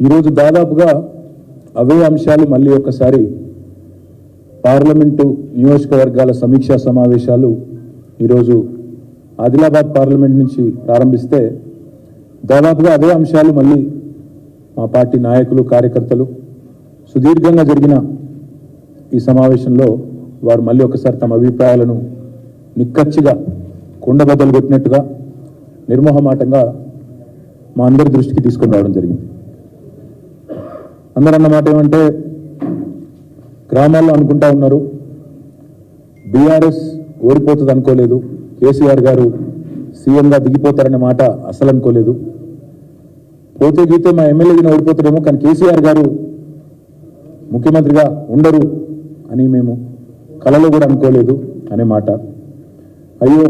ఈరోజు దాదాపుగా అవే అంశాలు మళ్ళీ ఒకసారి పార్లమెంటు నియోజకవర్గాల సమీక్షా సమావేశాలు ఈరోజు ఆదిలాబాద్ పార్లమెంట్ నుంచి ప్రారంభిస్తే దాదాపుగా అదే అంశాలు మళ్ళీ మా పార్టీ నాయకులు కార్యకర్తలు సుదీర్ఘంగా జరిగిన ఈ సమావేశంలో వారు మళ్ళీ ఒకసారి తమ అభిప్రాయాలను నిక్కచ్చిగా కుండబద్దలు కొట్టినట్టుగా నిర్మోహమాటంగా మా అందరి దృష్టికి తీసుకొని రావడం జరిగింది. అందరన్న మాట ఏమంటే గ్రామాల్లో అనుకుంటా ఉన్నారు బీఆర్ఎస్ ఓడిపోతుంది అనుకోలేదు, కేసీఆర్ గారు సీఎంగా దిగిపోతారనే మాట అసలు అనుకోలేదు, పోతే గీతే మా ఎమ్మెల్యేగా ఓడిపోతారేమో కానీ కేసీఆర్ గారు ముఖ్యమంత్రిగా ఉండరు అని మేము కలలో కూడా అనుకోలేదు అనే మాట, అయ్యో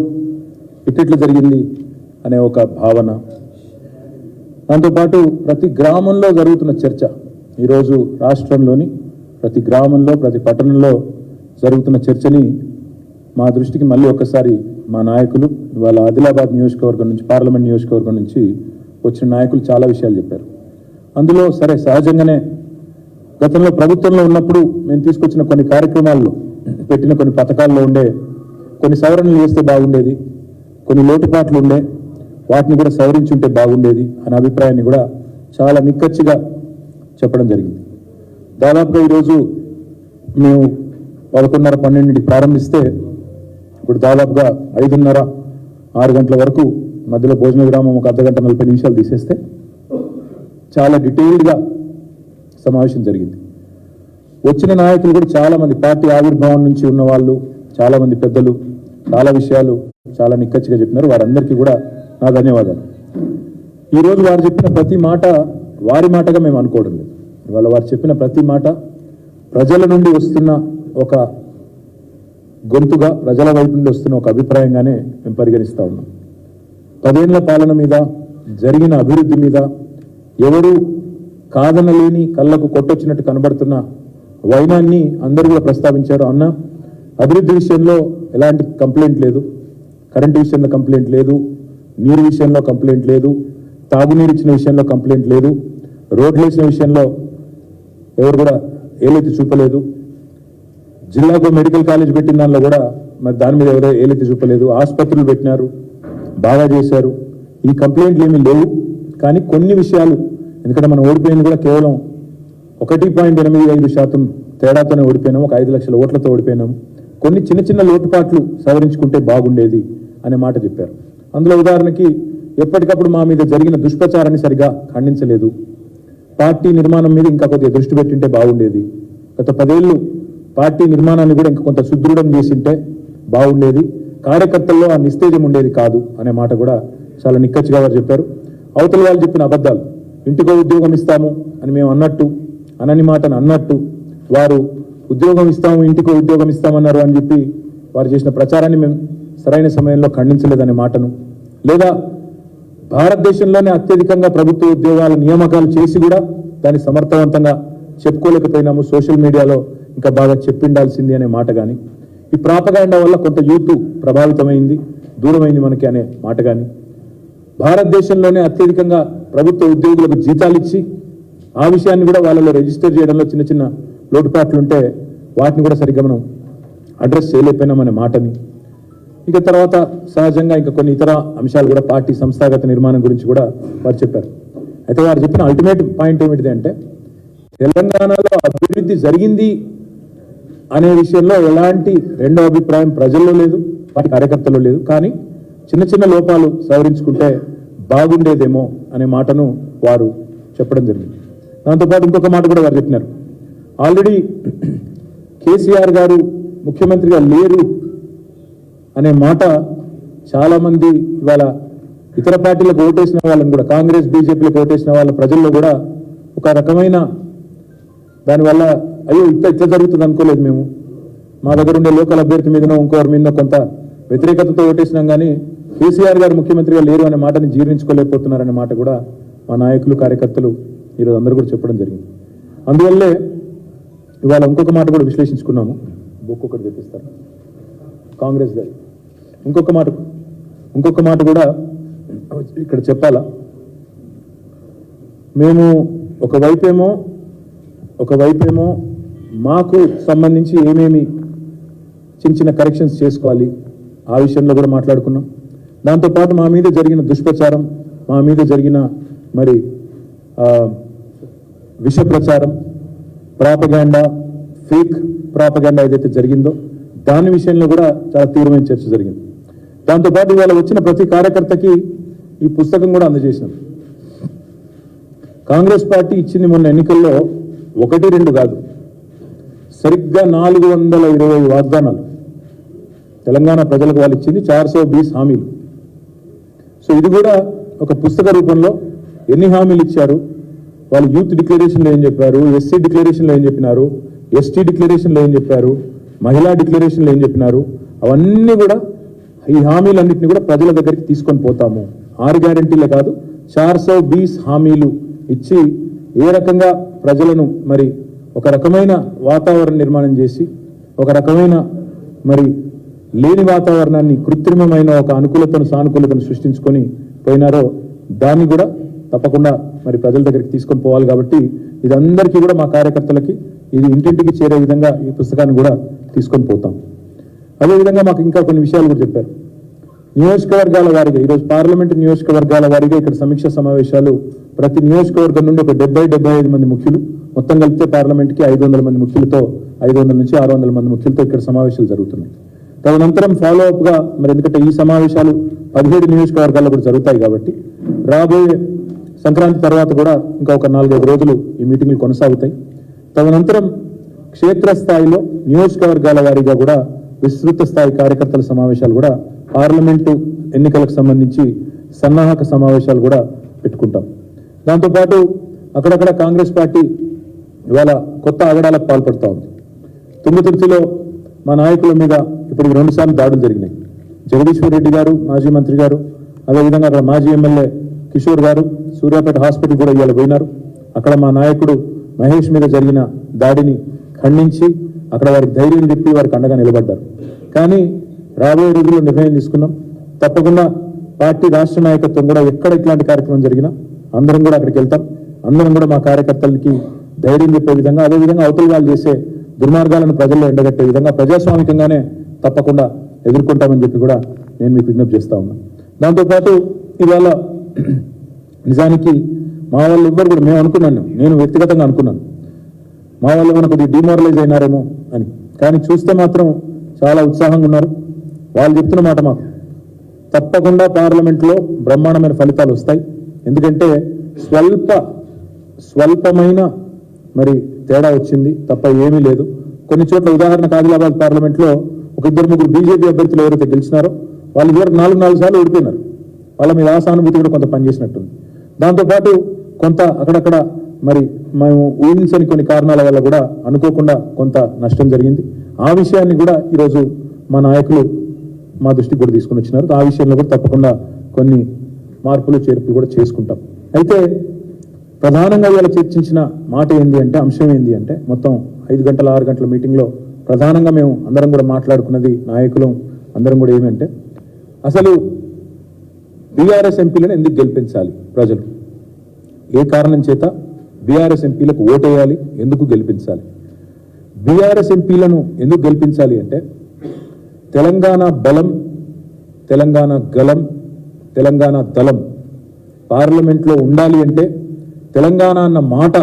ఇట్లా జరిగింది అనే ఒక భావన. దాంతోపాటు ప్రతి గ్రామంలో జరుగుతున్న చర్చ, ఈరోజు రాష్ట్రంలోని ప్రతి గ్రామంలో ప్రతి పట్టణంలో జరుగుతున్న చర్చని మా దృష్టికి మళ్ళీ ఒకసారి మా నాయకులు ఇవాళ ఆదిలాబాద్ నియోజకవర్గం నుంచి పార్లమెంట్ నియోజకవర్గం నుంచి వచ్చిన నాయకులు చాలా విషయాలు చెప్పారు. అందులో సరే సహజంగానే గతంలో ప్రభుత్వంలో ఉన్నప్పుడు మేము తీసుకొచ్చిన కొన్ని కార్యక్రమాల్లో పెట్టిన కొన్ని పథకాల్లో ఉండే కొన్ని సవరణలు చేస్తే బాగుండేది, కొన్ని లోటుపాట్లు ఉండే వాటిని కూడా సవరించుంటే బాగుండేది అనే అభిప్రాయాన్ని కూడా చాలా నిక్కచ్చిగా చెప్పడం జరిగింది. దాదాపుగా ఈరోజు మేము 11:30-12 ప్రారంభిస్తే ఇప్పుడు దాదాపుగా 5:30-6 గంటల వరకు మధ్యలో భోజన విరామం ఒక అర్ధగంట 40 నిమిషాలు తీసేస్తే చాలా డీటెయిల్డ్గా సమావేశం జరిగింది. వచ్చిన నాయకులు కూడా చాలామంది పార్టీ ఆవిర్భావం నుంచి ఉన్న వాళ్ళు చాలామంది పెద్దలు చాలా విషయాలు చాలా నిక్కచ్చిగా చెప్పినారు. వారందరికీ కూడా నా ధన్యవాదాలు. ఈరోజు వారు చెప్పిన ప్రతి మాట వారి మాటగా మేము అనుకోవడం లేదు. ఇవాళ వారు చెప్పిన ప్రతి మాట ప్రజల నుండి వస్తున్న ఒక గొంతుగా, ప్రజల వైపు నుండి వస్తున్న ఒక అభిప్రాయంగానే మేము పరిగణిస్తూ ఉన్నాం. 10 ఏళ్ల పాలన మీద జరిగిన అభివృద్ధి మీద ఎవరు కాదనలేని కళ్ళకు కొట్టొచ్చినట్టు కనబడుతున్న వైనాన్ని అందరూ కూడా ప్రస్తావించారు. అన్న అభివృద్ధి విషయంలో ఎలాంటి కంప్లైంట్ లేదు, కరెంటు విషయంలో కంప్లైంట్ లేదు, నీరు విషయంలో కంప్లైంట్ లేదు, తాగునీరు ఇచ్చిన విషయంలో కంప్లైంట్ లేదు, రోడ్లు వేసిన విషయంలో ఎవరు కూడా ఏలెత్తి చూపలేదు, జిల్లాకు మెడికల్ కాలేజ్ పెట్టిన దానిలో కూడా మరి దాని మీద ఎవరో ఏలెత్తి చూపలేదు, ఆసుపత్రులు పెట్టినారు, బాగా చేశారు, ఈ కంప్లైంట్లు ఏమీ లేవు. కానీ కొన్ని విషయాలు, ఎందుకంటే మనం ఓడిపోయింది కూడా కేవలం 1.85% తేడాతోనే ఓడిపోయినాం, ఒక 5 లక్షల ఓట్లతో ఓడిపోయినాం, కొన్ని చిన్న చిన్న లోటుపాట్లు సవరించుకుంటే బాగుండేది అనే మాట చెప్పారు. అందులో ఉదాహరణకి ఎప్పటికప్పుడు మా మీద జరిగిన దుష్ప్రచారాన్ని సరిగా ఖండించలేదు, పార్టీ నిర్మాణం మీద ఇంకా కొద్దిగా దృష్టి పెట్టింటే బాగుండేది, గత 10 ఏళ్ళు పార్టీ నిర్మాణాన్ని కూడా ఇంకా కొంత సుదృఢం చేసింటే బాగుండేది, కార్యకర్తల్లో ఆ నిస్తేజం ఉండేది కాదు అనే మాట కూడా చాలా నిక్కచ్చిగా వారు చెప్పారు. అవతల వాళ్ళు చెప్పిన అబద్ధాలు, ఇంటికో ఉద్యోగం ఇస్తాము అని మేము అన్నట్టు అనని మాటను అన్నట్టు వారు ఉద్యోగం ఇస్తాము ఇంటికో ఉద్యోగం ఇస్తామన్నారు అని చెప్పి వారు చేసిన ప్రచారాన్ని మేము సరైన సమయంలో ఖండించలేదనే మాటను, లేదా భారతదేశంలోనే అత్యధికంగా ప్రభుత్వ ఉద్యోగాల నియామకాలు చేసి కూడా దాన్ని సమర్థవంతంగా చెప్పుకోలేకపోయినాము, సోషల్ మీడియాలో ఇంకా బాగా చెప్పిండాల్సింది అనే మాట కానీ, ఈ ప్రాపగాండా వల్ల కొంత యూత్ ప్రభావితమైంది, దూరమైంది మనకి అనే మాట కానీ, భారతదేశంలోనే అత్యధికంగా ప్రభుత్వ ఉద్యోగులకు జీతాలు ఇచ్చి ఆ విషయాన్ని కూడా వాళ్ళలో రిజిస్టర్ చేయడంలో చిన్న చిన్న లోటుపాట్లుంటే వాటిని కూడా సరిగ్గా మనం అడ్రస్ చేయలేకపోయినామనే మాటని, ఇక తర్వాత సహజంగా ఇంకా కొన్ని ఇతర అంశాలు కూడా పార్టీ సంస్థాగత నిర్మాణం గురించి కూడా వారు చెప్పారు. అయితే వారు చెప్పిన అల్టిమేట్ పాయింట్ ఏమిటిది అంటే తెలంగాణలో అభివృద్ధి జరిగింది అనే విషయంలో ఎలాంటి రెండో అభిప్రాయం ప్రజల్లో లేదు, పార్టీ కార్యకర్తల్లో లేదు, కానీ చిన్న చిన్న లోపాలు సవరించుకుంటే బాగుండేదేమో అనే మాటను వారు చెప్పడం జరిగింది. దాంతోపాటు ఇంకొక మాట కూడా వారు చెప్పినారు, ఆల్రెడీ కేసీఆర్ గారు ముఖ్యమంత్రిగా లేరు అనే మాట చాలామంది ఇవాళ ఇతర పార్టీలకు ఓటేసిన వాళ్ళని కూడా, కాంగ్రెస్ బీజేపీలకు ఓటేసిన వాళ్ళ ప్రజల్లో కూడా ఒక రకమైన దానివల్ల అయ్యో ఇట్లా జరుగుతుంది అనుకోలేదు, మేము మా దగ్గర ఉండే లోకల్ అభ్యర్థి మీదనో ఇంకోరి మీద కొంత వ్యతిరేకతతో ఓటేసినాం కానీ కేసీఆర్ గారు ముఖ్యమంత్రిగా లేరు అనే మాటని జీర్ణించుకోలేకపోతున్నారనే మాట కూడా మా నాయకులు కార్యకర్తలు ఈరోజు అందరూ కూడా చెప్పడం జరిగింది. అందువల్లే ఇవాళ ఇంకొక మాట కూడా విశ్లేషించుకున్నాము, ఒక్కొక్కటి చెప్పిస్తారు కాంగ్రెస్ గారు, ఇంకొక మాట కూడా ఇక్కడ చెప్పాలా, మేము ఒకవైపేమో మాకు సంబంధించి ఏమేమి చిన్న చిన్న కరెక్షన్స్ చేసుకోవాలి ఆ విషయంలో కూడా మాట్లాడుకున్నాం. దాంతోపాటు మా మీద జరిగిన దుష్ప్రచారం, మా మీద జరిగిన మరి విష ప్రచారం, ప్రాపగాండా, ఫేక్ ప్రాపగాండా ఏదైతే జరిగిందో దాని విషయంలో కూడా చాలా తీవ్రమైన చర్చ జరిగింది. దాంతోపాటు ఇవాళ వచ్చిన ప్రతి కార్యకర్తకి ఈ పుస్తకం కూడా అందజేసినాం. కాంగ్రెస్ పార్టీ ఇచ్చింది మొన్న ఎన్నికల్లో 1-2 కాదు, సరిగ్గా 420 వాగ్దానాలు తెలంగాణ ప్రజలకు వాళ్ళు ఇచ్చింది, 420 హామీలు. సో ఇది కూడా ఒక పుస్తక రూపంలో ఎన్ని హామీలు ఇచ్చారు, వాళ్ళు యూత్ డిక్లరేషన్లో ఏం చెప్పారు, ఎస్సీ డిక్లరేషన్లో ఏం చెప్పినారు, ఎస్టీ డిక్లరేషన్లో ఏం చెప్పారు, మహిళా డిక్లరేషన్లో ఏం చెప్పినారు, అవన్నీ కూడా ఈ హామీలన్నింటినీ కూడా ప్రజల దగ్గరికి తీసుకొని పోతాము. 6 గ్యారెంటీలే కాదు, 420 హామీలు ఇచ్చి ఏ రకంగా ప్రజలను మరి ఒక రకమైన వాతావరణ నిర్మాణం చేసి ఒక రకమైన మరి లేని వాతావరణాన్ని కృత్రిమమైన ఒక అనుకూలతను సానుకూలతను సృష్టించుకొని పోయినారో దాన్ని కూడా తప్పకుండా మరి ప్రజల దగ్గరికి తీసుకొని పోవాలి. కాబట్టి ఇది అందరికీ కూడా మా కార్యకర్తలకి ఇది ఇంటింటికి చేరే విధంగా ఈ పుస్తకాన్ని కూడా తీసుకొని పోతాం. అదేవిధంగా మాకు ఇంకా కొన్ని విషయాలు కూడా చెప్పారు. నియోజకవర్గాల వారీగా ఈరోజు పార్లమెంటు నియోజకవర్గాల వారీగా ఇక్కడ సమీక్ష సమావేశాలు ప్రతి నియోజకవర్గం నుండి ఒక 70-75 మంది ముఖ్యులు, మొత్తం కలిపితే పార్లమెంట్కి 500 మంది ముఖ్యులతో 500 నుంచి 600 మంది ముఖ్యులతో ఇక్కడ సమావేశాలు జరుగుతున్నాయి. తదనంతరం ఫాలో అప్ గా మరి ఎందుకంటే ఈ సమావేశాలు 17 నియోజకవర్గాల్లో కూడా జరుగుతాయి కాబట్టి రాబోయే సంక్రాంతి తర్వాత కూడా ఇంకా ఒక 4-5 రోజులు ఈ మీటింగ్లు కొనసాగుతాయి. తదనంతరం క్షేత్రస్థాయిలో నియోజకవర్గాల వారీగా కూడా విస్తృత స్థాయి కార్యకర్తల సమావేశాలు కూడా పార్లమెంటు ఎన్నికలకు సంబంధించి సన్నాహక సమావేశాలు కూడా పెట్టుకుంటాం. దాంతోపాటు అక్కడక్కడ కాంగ్రెస్ పార్టీ ఇవాళ కొత్త ఆగడాలకు పాల్పడుతూ ఉంది. తుంగతుర్తిలో మా నాయకుల మీద ఇప్పుడు 2 సార్లు దాడులు జరిగినాయి. జగదీశ్వర్ రెడ్డి గారు మాజీ మంత్రి గారు, అదేవిధంగా అక్కడ మాజీ ఎమ్మెల్యే కిషోర్ గారు సూర్యాపేట హాస్పిటల్ కూడా ఇవాళ పోయినారు. అక్కడ మా నాయకుడు మహేష్ మీద జరిగిన దాడిని ఖండించి అక్కడ వారికి ధైర్యం చెప్పి వారికి అండగా నిలబడ్డారు. కానీ రాబోయే రోజుల్లో నిర్ణయం తీసుకున్నాం, తప్పకుండా పార్టీ రాష్ట్ర నాయకత్వం కూడా ఎక్కడ ఇట్లాంటి కార్యక్రమం జరిగినా అందరం కూడా అక్కడికి వెళ్తాం. అందరం కూడా మా కార్యకర్తలకి ధైర్యం చెప్పే విధంగా, అదేవిధంగా అవతల వాళ్ళు చేసే దుర్మార్గాలను ప్రజల్లో ఎండగట్టే విధంగా ప్రజాస్వామికంగానే తప్పకుండా ఎదుర్కొంటామని చెప్పి కూడా నేను మీకు విజ్ఞప్తి చేస్తా ఉన్నా. దాంతోపాటు ఇవాళ నిజానికి మా వాళ్ళు ఎవ్వరు కూడా మేము అనుకున్నాను, నేను వ్యక్తిగతంగా అనుకున్నాను మా వాళ్ళు ఏమైనా కొద్దిగా డిమారలైజ్ అయినారేమో అని, కానీ చూస్తే మాత్రం చాలా ఉత్సాహంగా ఉన్నారు. వాళ్ళు చెప్తున్న మాట మాకు తప్పకుండా పార్లమెంట్లో బ్రహ్మాండమైన ఫలితాలు వస్తాయి. ఎందుకంటే స్వల్పమైన మరి తేడా వచ్చింది తప్ప ఏమీ లేదు. కొన్ని చోట్ల ఉదాహరణకు ఆదిలాబాద్ పార్లమెంట్లో ఒక 2-3 బీజేపీ అభ్యర్థులు ఎవరైతే గెలిచినారో వాళ్ళు ఇదివరకు 4 సార్లు ఓడిపోయినారు. వాళ్ళ మీద ఆ సానుభూతి కూడా కొంత పనిచేసినట్టుంది. దాంతోపాటు కొంత అక్కడక్కడ మరి మేము ఊహించని కొన్ని కారణాల వల్ల కూడా అనుకోకుండా కొంత నష్టం జరిగింది. ఆ విషయాన్ని కూడా ఈరోజు మా నాయకులు మా దృష్టికి కూడా తీసుకుని వచ్చినారు. ఆ విషయంలో కూడా తప్పకుండా కొన్ని మార్పులు చేర్పులు కూడా చేసుకుంటాం. అయితే ప్రధానంగా ఇవాళ చర్చించిన మాట ఏంది అంటే, అంశం ఏంది అంటే, మొత్తం 5 గంటల 6 గంటల మీటింగ్లో ప్రధానంగా మేము అందరం కూడా మాట్లాడుకున్నది, నాయకులు అందరం కూడా ఏమంటే, అసలు బీఆర్ఎస్ ఎంపీలను ఎందుకు గెలిపించాలి ప్రజలు, ఏ కారణం చేత బీఆర్ఎస్ ఎంపీలకు ఓటేయాలి, ఎందుకు గెలిపించాలి. బీఆర్ఎస్ ఎంపీలను ఎందుకు గెలిపించాలి అంటే, తెలంగాణ బలం, తెలంగాణ గలం, తెలంగాణ దళం పార్లమెంట్లో ఉండాలి అంటే, తెలంగాణ అన్న మాట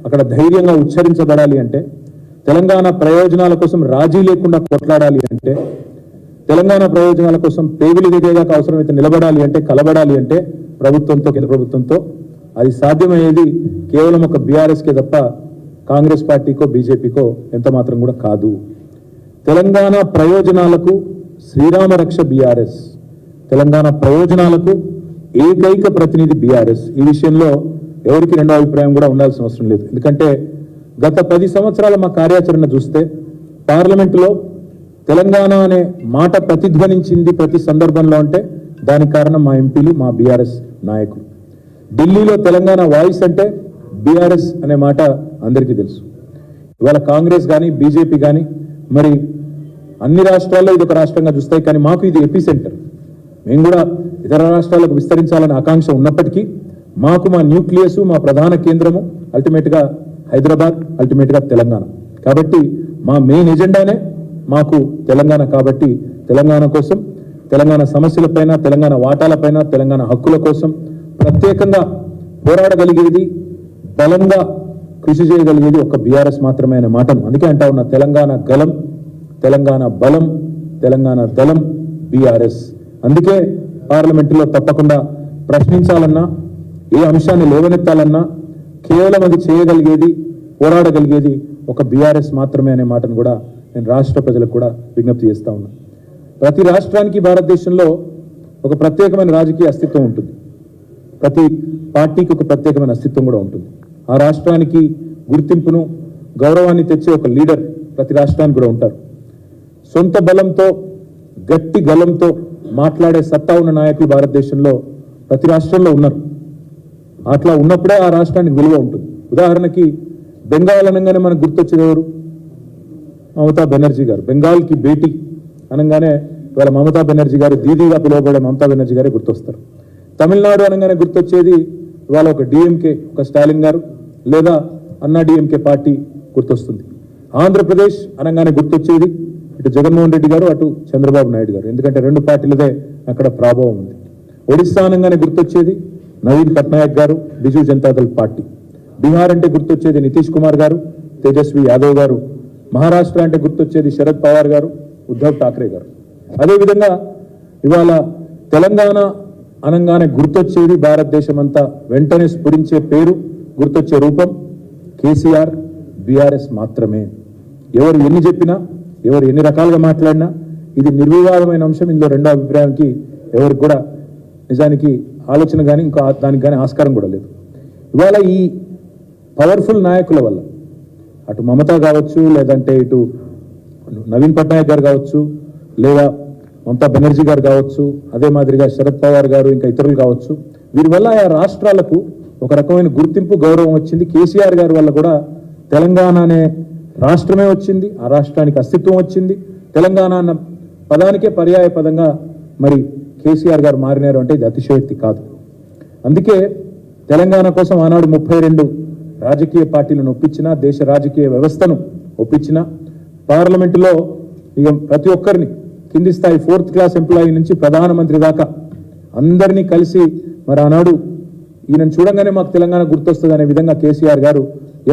అక్కడ ధైర్యంగా ఉచ్చరించబడాలి అంటే, తెలంగాణ ప్రయోజనాల కోసం రాజీ లేకుండా కొట్లాడాలి అంటే, తెలంగాణ ప్రయోజనాల కోసం పేగులు దిగేదాకా అవసరమైతే నిలబడాలి అంటే, కలబడాలి అంటే ప్రభుత్వంతో, కేంద్ర ప్రభుత్వంతో, అది సాధ్యమయ్యేది కేవలం ఒక బీఆర్ఎస్కే తప్ప కాంగ్రెస్ పార్టీకో బీజేపీకో ఎంత మాత్రం కూడా కాదు. తెలంగాణ ప్రయోజనాలకు శ్రీరామ రక్ష బీఆర్ఎస్, తెలంగాణ ప్రయోజనాలకు ఏకైక ప్రతినిధి బీఆర్ఎస్. ఈ విషయంలో ఎవరికి రెండో అభిప్రాయం కూడా ఉండాల్సిన అవసరం లేదు. ఎందుకంటే గత 10 సంవత్సరాల మా కార్యాచరణ చూస్తే పార్లమెంటులో తెలంగాణ అనే మాట ప్రతిధ్వనించింది ప్రతి సందర్భంలో అంటే దానికి కారణం మా ఎంపీలు, మా బీఆర్ఎస్ నాయకులు. ఢిల్లీలో తెలంగాణ వాయిస్ అంటే బీఆర్ఎస్ అనే మాట అందరికీ తెలుసు. ఇవాళ కాంగ్రెస్ కానీ బీజేపీ కానీ మరి అన్ని రాష్ట్రాల్లో ఇది ఒక రాష్ట్రంగా చూస్తాయి, కానీ మాకు ఇది ఎపి సెంటర్. మేము కూడా ఇతర రాష్ట్రాలకు విస్తరించాలనే ఆకాంక్ష ఉన్నప్పటికీ మాకు మా న్యూక్లియస్, మా ప్రధాన కేంద్రము, అల్టిమేట్గా హైదరాబాద్, అల్టిమేట్గా తెలంగాణ. కాబట్టి మా మెయిన్ ఎజెండానే మాకు తెలంగాణ. కాబట్టి తెలంగాణ కోసం, తెలంగాణ సమస్యలపైన, తెలంగాణ వాటాలపైన, తెలంగాణ హక్కుల కోసం ప్రత్యేకంగా పోరాడగలిగేది, బలంగా కృషి చేయగలిగేది ఒక బీఆర్ఎస్ మాత్రమే అనే మాటను అందుకే అంటా ఉన్నా. తెలంగాణ గలం, తెలంగాణ బలం, తెలంగాణ దళం బీఆర్ఎస్. అందుకే పార్లమెంటులో తప్పకుండా ప్రశ్నించాలన్నా, ఏ అంశాన్ని లేవనెత్తాలన్నా కేవలం అది చేయగలిగేది, పోరాడగలిగేది ఒక బీఆర్ఎస్ మాత్రమే అనే మాటను కూడా నేను రాష్ట్ర ప్రజలకు కూడా విజ్ఞప్తి చేస్తా ఉన్నా. ప్రతి రాష్ట్రానికి భారతదేశంలో ఒక ప్రత్యేకమైన రాజకీయ అస్తిత్వం ఉంటుంది. ప్రతి పార్టీకి ఒక ప్రత్యేకమైన అస్తిత్వం కూడా ఉంటుంది. ఆ రాష్ట్రానికి గుర్తింపును, గౌరవాన్ని తెచ్చే ఒక లీడర్ ప్రతి రాష్ట్రానికి కూడా ఉంటారు. సొంత బలంతో, గట్టి గలంతో మాట్లాడే సత్తా ఉన్న నాయకులు భారతదేశంలో ప్రతి రాష్ట్రంలో ఉన్నారు. అట్లా ఉన్నప్పుడే ఆ రాష్ట్రానికి విలువ ఉంటుంది. ఉదాహరణకి బెంగాల్ అనగానే మనకు గుర్తొచ్చేది ఎవరు? మమతా బెనర్జీ గారు. బెంగాల్కి భేటీ అనగానే ఇవాళ మమతా బెనర్జీ గారు, దీదీగా పిలువబడే మమతా బెనర్జీ గారే గుర్తొస్తారు. తమిళనాడు అనగానే గుర్తొచ్చేది ఇవాళ ఒక డిఎంకే, ఒక స్టాలిన్ గారు, లేదా అన్నా డిఎంకే పార్టీ గుర్తొస్తుంది. ఆంధ్రప్రదేశ్ అనగానే గుర్తొచ్చేది ఇటు జగన్మోహన్ రెడ్డి గారు, అటు చంద్రబాబు నాయుడు గారు. ఎందుకంటే రెండు పార్టీలదే అక్కడ ప్రభావం ఉంది. ఒడిశా అనగానే గుర్తొచ్చేది నవీన్ పట్నాయక్ గారు, బిజు జనతాదళ్ పార్టీ. బీహార్ అంటే గుర్తొచ్చేది నితీష్ కుమార్ గారు, తేజస్వి యాదవ్ గారు. మహారాష్ట్ర అంటే గుర్తొచ్చేది శరద్ పవార్ గారు, ఉద్ధవ్ ఠాక్రే గారు. అదేవిధంగా ఇవాళ తెలంగాణ అనగానే గుర్తొచ్చేది భారతదేశం అంతా వెంటనే స్ఫురించే పేరు, గుర్తొచ్చే రూపం కేసీఆర్, బీఆర్ఎస్ మాత్రమే. ఎవరు ఎన్ని చెప్పినా, ఎవరు ఎన్ని రకాలుగా మాట్లాడినా ఇది నిర్వివాదమైన అంశం. ఇందులో రెండో అభిప్రాయానికి ఎవరికి కూడా నిజానికి ఆలోచన కానీ ఇంకా దానికి కానీ ఆస్కారం కూడా లేదు. ఇవాళ ఈ పవర్ఫుల్ నాయకుల వల్ల అటు మమతా కావచ్చు, లేదంటే ఇటు నవీన్ పట్నాయక్ గారు కావచ్చు, లేదా మమతా బెనర్జీ గారు కావచ్చు, అదే మాదిరిగా శరద్ పవార్ గారు, ఇంకా ఇతరులు కావచ్చు, వీరి వల్ల ఆ రాష్ట్రాలకు ఒక రకమైన గుర్తింపు, గౌరవం వచ్చింది. కేసీఆర్ గారి వల్ల కూడా తెలంగాణ అనే రాష్ట్రమే వచ్చింది, ఆ రాష్ట్రానికి అస్తిత్వం వచ్చింది. తెలంగాణ అన్న పదానికే పర్యాయ పదంగా మరి కేసీఆర్ గారు మారినారు అంటే ఇది అతిశయోక్తి కాదు. అందుకే తెలంగాణ కోసం ఆనాడు 32 రాజకీయ పార్టీలను ఒప్పించిన, దేశ రాజకీయ వ్యవస్థను ఒప్పించిన, పార్లమెంటులో ఇక ప్రతి ఒక్కరిని కింది స్థాయి 4th క్లాస్ ఎంప్లాయీ నుంచి ప్రధానమంత్రి దాకా అందరినీ కలిసి మరి ఆనాడు ఈయనను చూడంగానే మాకు తెలంగాణ గుర్తొస్తుంది అనే విధంగా కేసీఆర్ గారు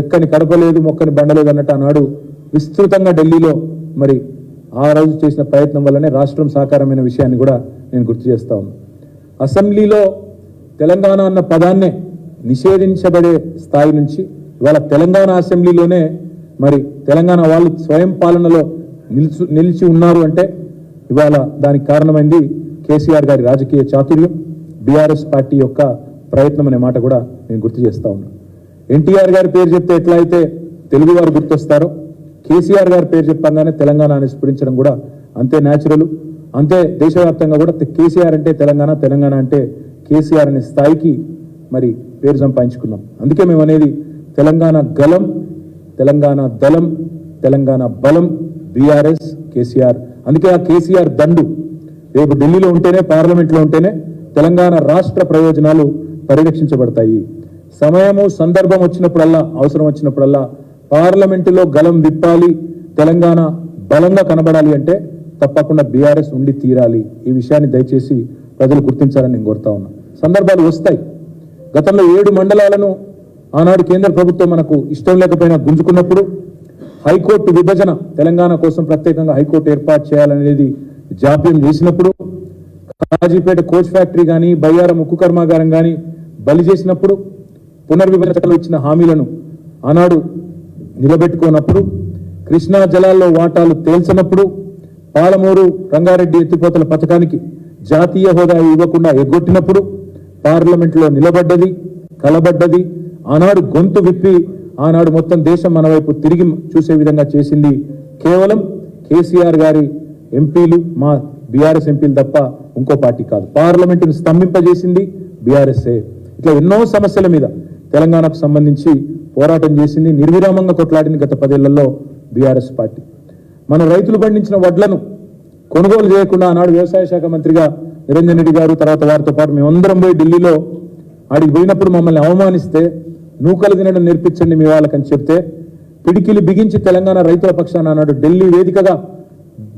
ఎక్కని కడపలేదు, మొక్కని బండలేదు అన్నట్టు ఆనాడు విస్తృతంగా ఢిల్లీలో మరి ఆ రోజు చేసిన ప్రయత్నం వల్లనే రాష్ట్రం సాకారమైన విషయాన్ని కూడా నేను గుర్తు చేస్తా ఉన్నాను. అసెంబ్లీలో తెలంగాణ అన్న పదాన్నే నిషేధించబడే స్థాయి నుంచి ఇవాళ తెలంగాణ అసెంబ్లీలోనే మరి తెలంగాణ వాళ్ళు స్వయం పాలనలో నిలిచి ఉన్నారు అంటే ఇవాళ దానికి కారణమైంది కేసీఆర్ గారి రాజకీయ చాతుర్యం, బీఆర్ఎస్ పార్టీ యొక్క ప్రయత్నం అనే మాట కూడా నేను గుర్తు చేస్తా ఉన్నాను. ఎన్టీఆర్ గారి పేరు చెప్తే ఎట్లా అయితే తెలుగు వారు గుర్తొస్తారో, కేసీఆర్ గారి పేరు చెప్పగానే తెలంగాణ అని స్ఫురించడం కూడా అంతే న్యాచురల్. అంతే దేశవ్యాప్తంగా కూడా కేసీఆర్ అంటే తెలంగాణ, తెలంగాణ అంటే కేసీఆర్ అనే స్థాయికి మరి పేరు సంపాదించుకున్నాం. అందుకే మేము అనేది తెలంగాణ గలం, తెలంగాణ దళం, తెలంగాణ బలం బీఆర్ఎస్, కేసీఆర్. అందుకే ఆ కేసీఆర్ దండు రేపు ఢిల్లీలో ఉంటేనే, పార్లమెంట్లో ఉంటేనే తెలంగాణ రాష్ట్ర ప్రయోజనాలు పరిరక్షించబడతాయి. సమయము, సందర్భం వచ్చినప్పుడల్లా, అవసరం వచ్చినప్పుడల్లా పార్లమెంటులో గలం విప్పాలి, తెలంగాణ బలంగా కనబడాలి అంటే తప్పకుండా బీఆర్ఎస్ ఉండి తీరాలి. ఈ విషయాన్ని దయచేసి ప్రజలు గుర్తించాలని నేను కోరుతా ఉన్నా. సందర్భాలు వస్తాయి. గతంలో 7 మండలాలను ఆనాడు కేంద్ర ప్రభుత్వం మనకు ఇష్టం లేకపోయినా గుంజుకున్నప్పుడు, హైకోర్టు విభజన తెలంగాణ కోసం ప్రత్యేకంగా హైకోర్టు ఏర్పాటు చేయాలనేది జాప్యం చేసినప్పుడు, కాజీపేట కోచ్ ఫ్యాక్టరీ కానీ, బయ్యారం ఉక్కు కర్మాగారం కానీ బలి చేసినప్పుడు, పునర్విభజనలో ఇచ్చిన హామీలను ఆనాడు నిలబెట్టుకున్నప్పుడు, కృష్ణా జలాల్లో వాటాలు తేల్చినప్పుడు, పాలమూరు రంగారెడ్డి ఎత్తిపోతల పథకానికి జాతీయ హోదా ఇవ్వకుండా ఎగ్గొట్టినప్పుడు పార్లమెంట్లో నిలబడ్డది, కలబడ్డది. ఆనాడు గొంతు విప్పి ఆనాడు మొత్తం దేశం మన వైపు తిరిగి చూసే విధంగా చేసింది కేవలం కేసీఆర్ గారి ఎంపీలు, మా బీఆర్ఎస్ ఎంపీలు తప్ప ఇంకో పార్టీ కాదు. పార్లమెంటును స్తంభింపజేసింది బీఆర్ఎస్ఏ. ఇట్లా ఎన్నో సమస్యల మీద తెలంగాణకు సంబంధించి పోరాటం చేసింది, నిర్విరామంగా కొట్లాడింది గత 10 ఏళ్లలో బీఆర్ఎస్ పార్టీ. మన రైతులు పండించిన వడ్లను కొనుగోలు చేయకుండా ఆనాడు వ్యవసాయ శాఖ మంత్రిగా నిరంజన్ రెడ్డి గారు, తర్వాత వారితో పాటు మేమందరం పోయి ఢిల్లీలో ఆడికి పోయినప్పుడు మమ్మల్ని అవమానిస్తే నూకలు తినడం నేర్పించండి మీ వాళ్ళకని చెప్తే పిడికిలి బిగించి తెలంగాణ రైతుల పక్షాన అన్నాడు ఢిల్లీ వేదికగా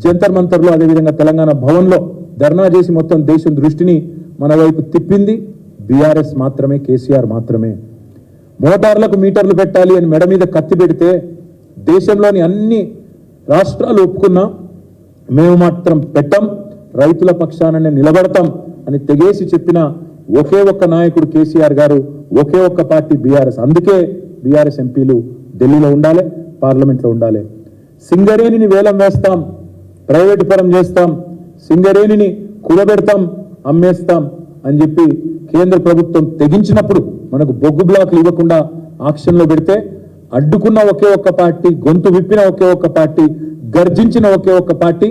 జంతర్ మంతర్లో అదేవిధంగా తెలంగాణ భవన్లో ధర్నా చేసి మొత్తం దేశం దృష్టిని మన వైపు తిప్పింది బీఆర్ఎస్ మాత్రమే, కేసీఆర్ మాత్రమే. మోటార్లకు మీటర్లు పెట్టాలి అని మెడ మీద కత్తి పెడితే దేశంలోని అన్ని రాష్ట్రాలు ఒప్పుకున్నా మేము మాత్రం పెట్టం, రైతుల పక్షాననే నిలబడతాం అని తెగేసి చెప్పిన ఒకే ఒక్క నాయకుడు కేసీఆర్ గారు, ఒకే ఒక్క పార్టీ బీఆర్ఎస్. అందుకే బీఆర్ఎస్ ఎంపీలు ఢిల్లీలో ఉండాలి, పార్లమెంట్లో ఉండాలి. సింగరేణిని వేలం వేస్తాం, ప్రైవేటు పరం చేస్తాం, సింగరేణిని కూడబెడతాం, అమ్మేస్తాం అని చెప్పి కేంద్ర ప్రభుత్వం తెగించినప్పుడు మనకు బొగ్గు బ్లాక్లు ఇవ్వకుండా ఆక్షన్లో పెడితే అడ్డుకున్న ఒకే ఒక్క పార్టీ, గొంతు విప్పిన ఒకే ఒక్క పార్టీ, గర్జించిన ఒకే ఒక్క పార్టీ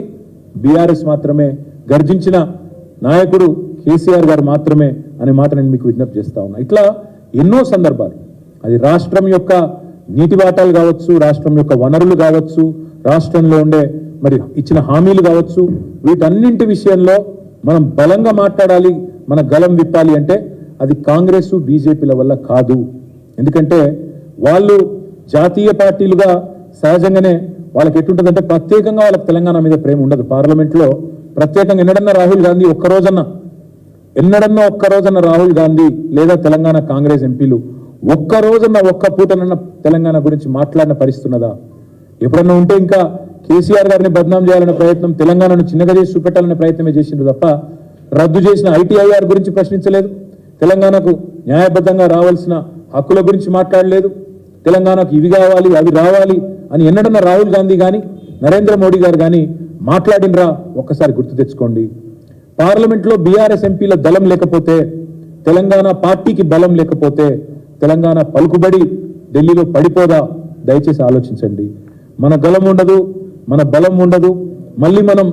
బీఆర్ఎస్ మాత్రమే, గర్జించిన నాయకుడు కేసీఆర్ గారు మాత్రమే అనే మాట నేను మీకు విజ్ఞప్తి చేస్తా ఉన్నా. ఇట్లా ఎన్నో సందర్భాలు, అది రాష్ట్రం యొక్క నీటి వాటాలు కావచ్చు, రాష్ట్రం యొక్క వనరులు కావచ్చు, రాష్ట్రంలో ఉండే మరి ఇచ్చిన హామీలు కావచ్చు, వీటన్నింటి విషయంలో మనం బలంగా మాట్లాడాలి, మన గలం విప్పాలి అంటే అది కాంగ్రెస్ బీజేపీల వల్ల కాదు. ఎందుకంటే వాళ్ళు జాతీయ పార్టీలుగా సహజంగానే వాళ్ళకి ఎట్లుంటుందంటే ప్రత్యేకంగా వాళ్ళకి తెలంగాణ మీద ప్రేమ ఉండదు. పార్లమెంట్లో ప్రత్యేకంగా ఎన్నడన్నా రాహుల్ గాంధీ లేదా తెలంగాణ కాంగ్రెస్ ఎంపీలు ఒక్క పూటనన్న తెలంగాణ గురించి మాట్లాడిన పరిస్థితి ఉన్నదా? ఎప్పుడన్నా ఉంటే ఇంకా కేసీఆర్ గారిని బద్నాం చేయాలనే ప్రయత్నం, తెలంగాణను చిన్నగా చేసి చూపెట్టాలనే ప్రయత్నమే చేసిండ్రు తప్ప రద్దు చేసిన ఐటీఐఆర్ గురించి ప్రశ్నించలేదు, తెలంగాణకు న్యాయబద్ధంగా రావాల్సిన హక్కుల గురించి మాట్లాడలేదు, తెలంగాణకు ఇవి కావాలి అవి రావాలి అని ఎన్నడన్నా రాహుల్ గాంధీ కానీ నరేంద్ర మోడీ గారు కానీ మాట్లాడినరా? ఒక్కసారి గుర్తు తెచ్చుకోండి. పార్లమెంట్లో బీఆర్ఎస్ ఎంపీల దళం లేకపోతే, తెలంగాణ పార్టీకి బలం లేకపోతే తెలంగాణ పలుకుబడి ఢిల్లీలో పడిపోదా? దయచేసి ఆలోచించండి. మన గలం ఉండదు, మన బలం ఉండదు, మళ్ళీ మనం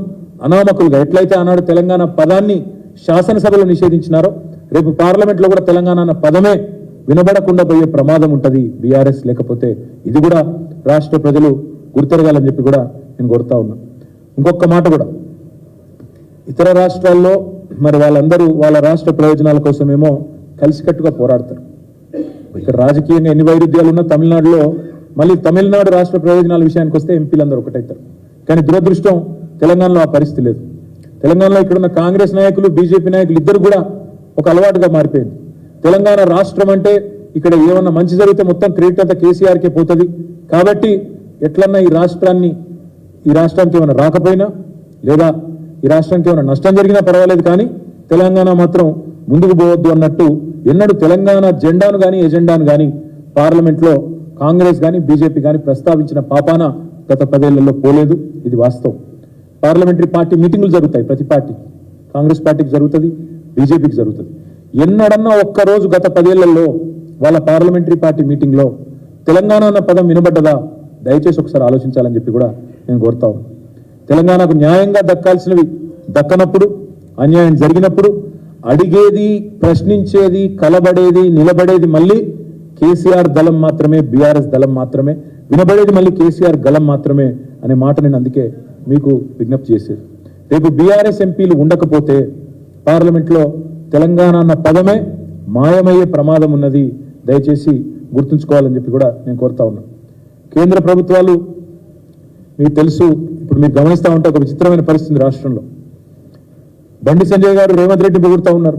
అనామకులుగా ఎట్లయితే ఆనాడు తెలంగాణ పదాన్ని శాసనసభలో నిషేధించినారో రేపు పార్లమెంట్లో కూడా తెలంగాణ అన్న పదమే వినబడకుండా పోయే ప్రమాదం ఉంటుంది బీఆర్ఎస్ లేకపోతే. ఇది కూడా రాష్ట్ర ప్రజలు గుర్తెరగాలని చెప్పి కూడా నేను కోరుతా ఉన్నా. ఇంకొక మాట కూడా, ఇతర రాష్ట్రాల్లో మరి వాళ్ళందరూ వాళ్ళ రాష్ట్ర ప్రయోజనాల కోసమేమో కలిసికట్టుగా పోరాడతారు. ఇక్కడ రాజకీయంగా ఎన్ని వైరుధ్యాలు ఉన్నా తమిళనాడులో మళ్ళీ తమిళనాడు రాష్ట్ర ప్రయోజనాల విషయానికి వస్తే ఎంపీలందరూ ఒకటవుతారు. కానీ దురదృష్టం తెలంగాణలో ఆ పరిస్థితి లేదు. తెలంగాణలో ఇక్కడున్న కాంగ్రెస్ నాయకులు, బీజేపీ నాయకులు ఇద్దరు కూడా ఒక అలవాటుగా మారిపోయింది. తెలంగాణ రాష్ట్రం అంటే ఇక్కడ ఏమన్నా మంచి జరిగితే మొత్తం క్రెడిట్ అంతా కేసీఆర్కే పోతుంది కాబట్టి ఎట్లన్నా ఈ రాష్ట్రానికి ఏమైనా రాకపోయినా లేదా ఈ రాష్ట్రానికి ఏమైనా నష్టం జరిగినా పర్వాలేదు కానీ తెలంగాణ మాత్రం ముందుకు పోవద్దు అన్నట్టు ఎన్నడూ తెలంగాణ జెండాను కానీ ఎజెండాను కానీ పార్లమెంట్లో కాంగ్రెస్ కానీ బీజేపీ కానీ ప్రస్తావించిన పాపాన గత 10 ఏళ్లలో పోలేదు. ఇది వాస్తవం. పార్లమెంటరీ పార్టీ మీటింగులు జరుగుతాయి, ప్రతి పార్టీ, కాంగ్రెస్ పార్టీకి జరుగుతుంది, బీజేపీకి జరుగుతుంది. ఎన్నడన్నా ఒక్కరోజు గత 10 ఏళ్లలో వాళ్ళ పార్లమెంటరీ పార్టీ మీటింగ్లో తెలంగాణ అన్న పదం వినబడ్డదా? దయచేసి ఒకసారి ఆలోచించాలని చెప్పి కూడా నేను కోరుతా ఉన్నాను. తెలంగాణకు న్యాయంగా దక్కాల్సినవి దక్కనప్పుడు, అన్యాయం జరిగినప్పుడు అడిగేది, ప్రశ్నించేది, కలబడేది, నిలబడేది మళ్ళీ కేసీఆర్ దళం మాత్రమే, బీఆర్ఎస్ దళం మాత్రమే, వినబడేది మళ్ళీ కేసీఆర్ గళం మాత్రమే అనే మాట నేను అందుకే మీకు విజ్ఞప్తి చేసేది. రేపు బీఆర్ఎస్ ఎంపీలు ఉండకపోతే పార్లమెంట్లో తెలంగాణ అన్న పదమే మాయమయ్యే ప్రమాదం ఉన్నది. దయచేసి గుర్తుంచుకోవాలని చెప్పి కూడా నేను కోరుతా ఉన్నా. కేంద్ర ప్రభుత్వాలు మీకు తెలుసు, ఇప్పుడు మీరు గమనిస్తూ ఉంటే ఒక విచిత్రమైన పరిస్థితి రాష్ట్రంలో. బండి సంజయ్ గారు రేవంత్ రెడ్డి పొగుడుతూ ఉన్నారు.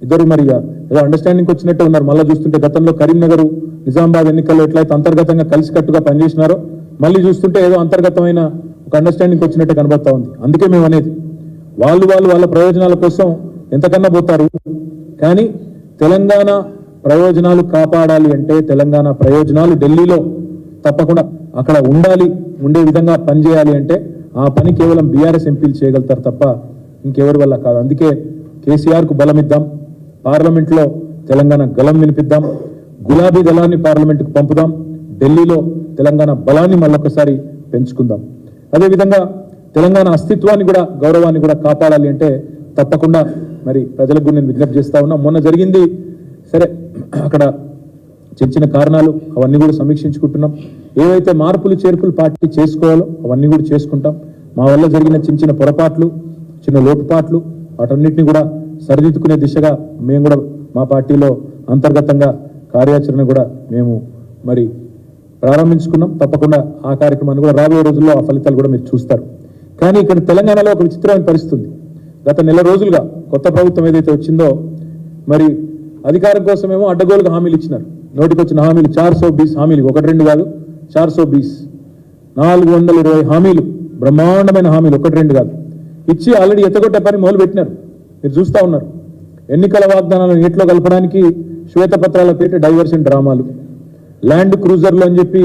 ఇద్దరు మరి ఏదో అండర్స్టాండింగ్ వచ్చినట్టే ఉన్నారు. మళ్ళీ చూస్తుంటే గతంలో కరీంనగర్, నిజామాబాద్ ఎన్నికల్లో ఎట్లయితే అంతర్గతంగా కలిసికట్టుగా పనిచేసినారో మళ్ళీ చూస్తుంటే ఏదో అంతర్గతమైన ఒక అండర్స్టాండింగ్ వచ్చినట్టే కనబడతా ఉంది. అందుకే మేము అనేది వాళ్ళ ప్రయోజనాల కోసం ఎంతకన్నా పోతారు. కానీ తెలంగాణ ప్రయోజనాలు కాపాడాలి అంటే, తెలంగాణ ప్రయోజనాలు ఢిల్లీలో తప్పకుండా అక్కడ ఉండే విధంగా పనిచేయాలి అంటే ఆ పని కేవలం బీఆర్ఎస్ ఎంపీలు చేయగలుగుతారు తప్ప ఇంకెవరి వల్ల కాదు. అందుకే కేసీఆర్కు బలం ఇద్దాం, పార్లమెంట్లో తెలంగాణ గలం వినిపిద్దాం, గులాబీ దళాన్ని పార్లమెంటుకు పంపుదాం, ఢిల్లీలో తెలంగాణ బలాన్ని మళ్ళొకసారి పెంచుకుందాం. అదేవిధంగా తెలంగాణ అస్తిత్వాన్ని కూడా, గౌరవాన్ని కూడా కాపాడాలి అంటే తప్పకుండా మరి ప్రజలకు నేను విజ్ఞప్తి చేస్తా ఉన్నా. మొన్న జరిగింది సరే, అక్కడ చిన్న కారణాలు అవన్నీ కూడా సమీక్షించుకుంటున్నాం. ఏవైతే మార్పులు చేర్పులు పార్టీ చేసుకోవాలో అవన్నీ కూడా చేసుకుంటాం. మా వల్ల జరిగిన చిన్న పొరపాట్లు, చిన్న లోటుపాట్లు వాటన్నిటిని కూడా సరిదిద్దుకునే దిశగా మేము కూడా మా పార్టీలో అంతర్గతంగా కార్యాచరణ కూడా మేము మరి ప్రారంభించుకున్నాం. తప్పకుండా ఆ కార్యక్రమాన్ని కూడా రాబోయే రోజుల్లో ఆ ఫలితాలు కూడా మీరు చూస్తారు. కానీ ఇక్కడ తెలంగాణలో ఒక విచిత్రమైన పరిస్థితి ఉంది. గత నెల రోజులుగా కొత్త ప్రభుత్వం ఏదైతే వచ్చిందో మరి అధికారం కోసమేమో అడ్డగోలుగా హామీలు ఇచ్చినారు. నోటికొచ్చిన హామీలు 420 హామీలు, 1-2 కాదు, 420 420 హామీలు, బ్రహ్మాండమైన హామీలు, 1-2 కాదు ఇచ్చి ఆల్రెడీ ఎత్తగొట్టే పని మొదలు పెట్టినారు. మీరు చూస్తూ ఉన్నారు. ఎన్నికల వాగ్దానాలను నీటిలో కలపడానికి శ్వేతపత్రాల పేట డైవర్షన్ డ్రామాలు, ల్యాండ్ క్రూజర్లు అని చెప్పి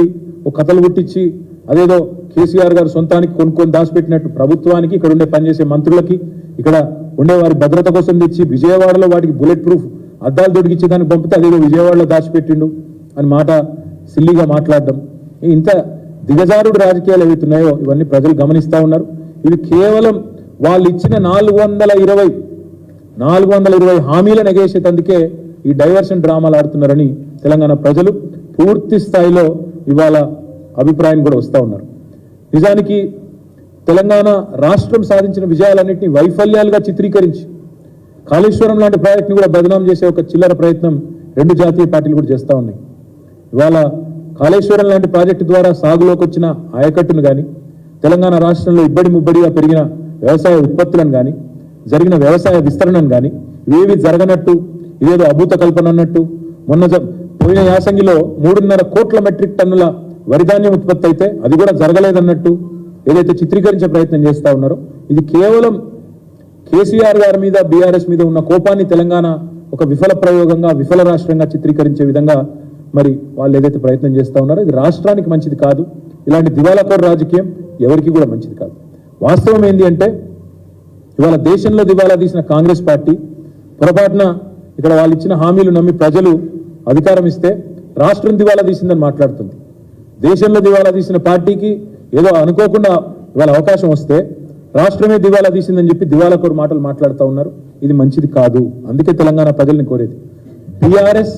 ఒక కథలు పుట్టించి అదేదో కేసీఆర్ గారు సొంతానికి కొనుక్కొని దాచిపెట్టినట్టు ప్రభుత్వానికి, ఇక్కడ ఉండే పనిచేసే మంత్రులకి, ఇక్కడ ఉండే వారి భద్రత కోసం తెచ్చి విజయవాడలో వాటికి బుల్లెట్ ప్రూఫ్ అద్దాలు దొడికిచ్చి దానికి పంపితే అదేదో విజయవాడలో దాచిపెట్టిండు అని మాట సిల్లిగా మాట్లాడడం. ఇంత దిగజారుడు రాజకీయాలు ఏవైతున్నాయో ఇవన్నీ ప్రజలు గమనిస్తూ ఉన్నారు. ఇవి కేవలం వాళ్ళు ఇచ్చిన 420 హామీలను ఎగేసేటందుకే ఈ డైవర్షన్ డ్రామాలు ఆడుతున్నారని తెలంగాణ ప్రజలు పూర్తి స్థాయిలో ఇవాళ అభిప్రాయం కూడా వస్తూ ఉన్నారు. నిజానికి తెలంగాణ రాష్ట్రం సాధించిన విజయాలన్నింటినీ వైఫల్యాలుగా చిత్రీకరించి కాళేశ్వరం లాంటి ప్రాజెక్టుని కూడా బదనాం చేసే ఒక చిల్లర ప్రయత్నం 2 జాతీయ పార్టీలు కూడా చేస్తూ ఉన్నాయి. ఇవాళ కాళేశ్వరం లాంటి ప్రాజెక్టు ద్వారా సాగులోకి వచ్చిన ఆయకట్టును కానీ, తెలంగాణ రాష్ట్రంలో ఇబ్బడి ముబ్బడిగా పెరిగిన వ్యవసాయ ఉత్పత్తులను కానీ, జరిగిన వ్యవసాయ విస్తరణను కానీ ఇవేవి జరగనట్టు, ఇదేదో అభూత కల్పన అన్నట్టు, పోయిన యాసంగిలో 3.5 కోట్ల మెట్రిక్ టన్నుల వరిధాన్యం ఉత్పత్తి అయితే అది కూడా జరగలేదన్నట్టు ఏదైతే చిత్రీకరించే ప్రయత్నం చేస్తూ ఉన్నారో ఇది కేవలం కేసీఆర్ గారి మీద, బీఆర్ఎస్ మీద ఉన్న కోపాన్ని తెలంగాణ ఒక విఫల ప్రయోగంగా, విఫల రాష్ట్రంగా చిత్రీకరించే విధంగా మరి వాళ్ళు ఏదైతే ప్రయత్నం చేస్తూ ఉన్నారో ఇది రాష్ట్రానికి మంచిది కాదు. ఇలాంటి దివాలాకోరు రాజకీయం ఎవరికి కూడా మంచిది కాదు. వాస్తవం ఏంటి అంటే ఇవాళ దేశంలో దివాలా తీసిన కాంగ్రెస్ పార్టీ పొరపాటున ఇక్కడ వాళ్ళు ఇచ్చిన హామీలు నమ్మి ప్రజలు అధికారం ఇస్తే రాష్ట్రం దివాలా తీసిందని మాట్లాడుతుంది. దేశంలో దివాలా తీసిన పార్టీకి ఏదో అనుకోకుండా ఇవాళ అవకాశం వస్తే రాష్ట్రమే దివాలా తీసిందని చెప్పి దివాలాకోరు మాటలు మాట్లాడుతూ ఉన్నారు. ఇది మంచిది కాదు. అందుకే తెలంగాణ ప్రజల్ని కోరేది బీఆర్ఎస్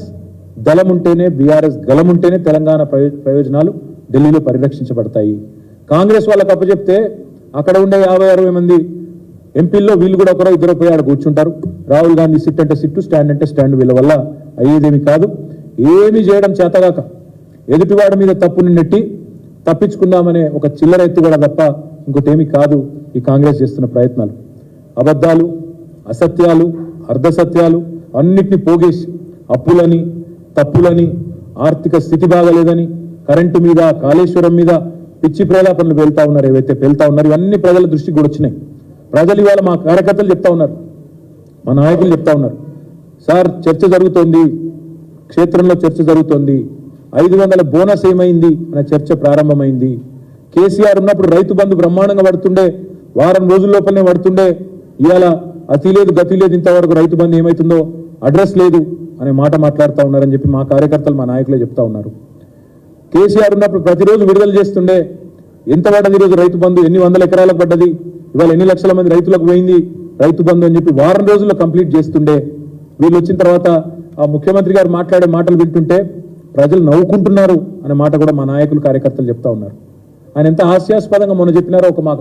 దళం ఉంటేనే, బీఆర్ఎస్ గలం ఉంటేనే తెలంగాణ ప్రయోజనాలు ఢిల్లీలో పరిరక్షించబడతాయి. కాంగ్రెస్ వాళ్ళకి అప్పచెప్తే అక్కడ ఉండే 50-60 మంది ఎంపీల్లో వీళ్ళు కూడా ఒకరో ఇద్దరు పోయి ఆడ కూర్చుంటారు. రాహుల్ గాంధీ సిట్ అంటే సిట్టు, స్టాండ్ అంటే స్టాండ్. వీళ్ళ వల్ల అయ్యేదేమి కాదు. ఏమి చేయడం చేతగాక ఎదుటివాడి మీద తప్పుని నెట్టి తప్పించుకుందామనే ఒక చిల్లర ఎత్తుగడ తప్ప ఇంకోటేమి కాదు ఈ కాంగ్రెస్ చేస్తున్న ప్రయత్నాలు. అబద్ధాలు, అసత్యాలు, అర్ధసత్యాలు అన్నిటిని పోగేసి అప్పులని, తప్పులని, ఆర్థిక స్థితి బాగలేదని, కరెంటు మీద, కాళేశ్వరం మీద పిచ్చి ప్రేలాపనలు వెళ్తా ఉన్నారు. ఏవైతే వెళ్తా ఉన్నారు ఇవన్నీ ప్రజల దృష్టికి కూడా వచ్చినాయి. ప్రజలు ఇవాళ మా కార్యకర్తలు చెప్తా ఉన్నారు, మా నాయకులు చెప్తా ఉన్నారు, సార్ చర్చ జరుగుతోంది, క్షేత్రంలో చర్చ జరుగుతోంది, 500 బోనస్ ఏమైంది అనే చర్చ ప్రారంభమైంది. కేసీఆర్ ఉన్నప్పుడు రైతు బంధు బ్రహ్మాండంగా పడుతుండే, వారం రోజుల లోపలనే పడుతుండే. ఇవాళ అతి లేదు గతి లేదు, ఇంతవరకు రైతు బంధు ఏమవుతుందో అడ్రస్ లేదు అనే మాట మాట్లాడుతూ ఉన్నారని చెప్పి మా కార్యకర్తలు, మా నాయకులే చెప్తా ఉన్నారు. కేసీఆర్ ఉన్నప్పుడు ప్రతిరోజు విడుదల చేస్తుండే, ఎంత పడ్డది ఈరోజు రైతు బంధు, ఎన్ని వందల ఎకరాలకు పడ్డది, ఇవాళ ఎన్ని లక్షల మంది రైతులకు పోయింది రైతు బంధు అని చెప్పి వారం రోజుల్లో కంప్లీట్ చేస్తుండే. వీళ్ళు వచ్చిన తర్వాత ఆ ముఖ్యమంత్రి గారు మాట్లాడే మాటలు వింటుంటే ప్రజలు నవ్వుకుంటున్నారు అనే మాట కూడా మా నాయకులు, కార్యకర్తలు చెప్తా ఉన్నారు. ఆయన ఎంత హాస్యాస్పదంగా మొన్న చెప్పినారో ఒక మా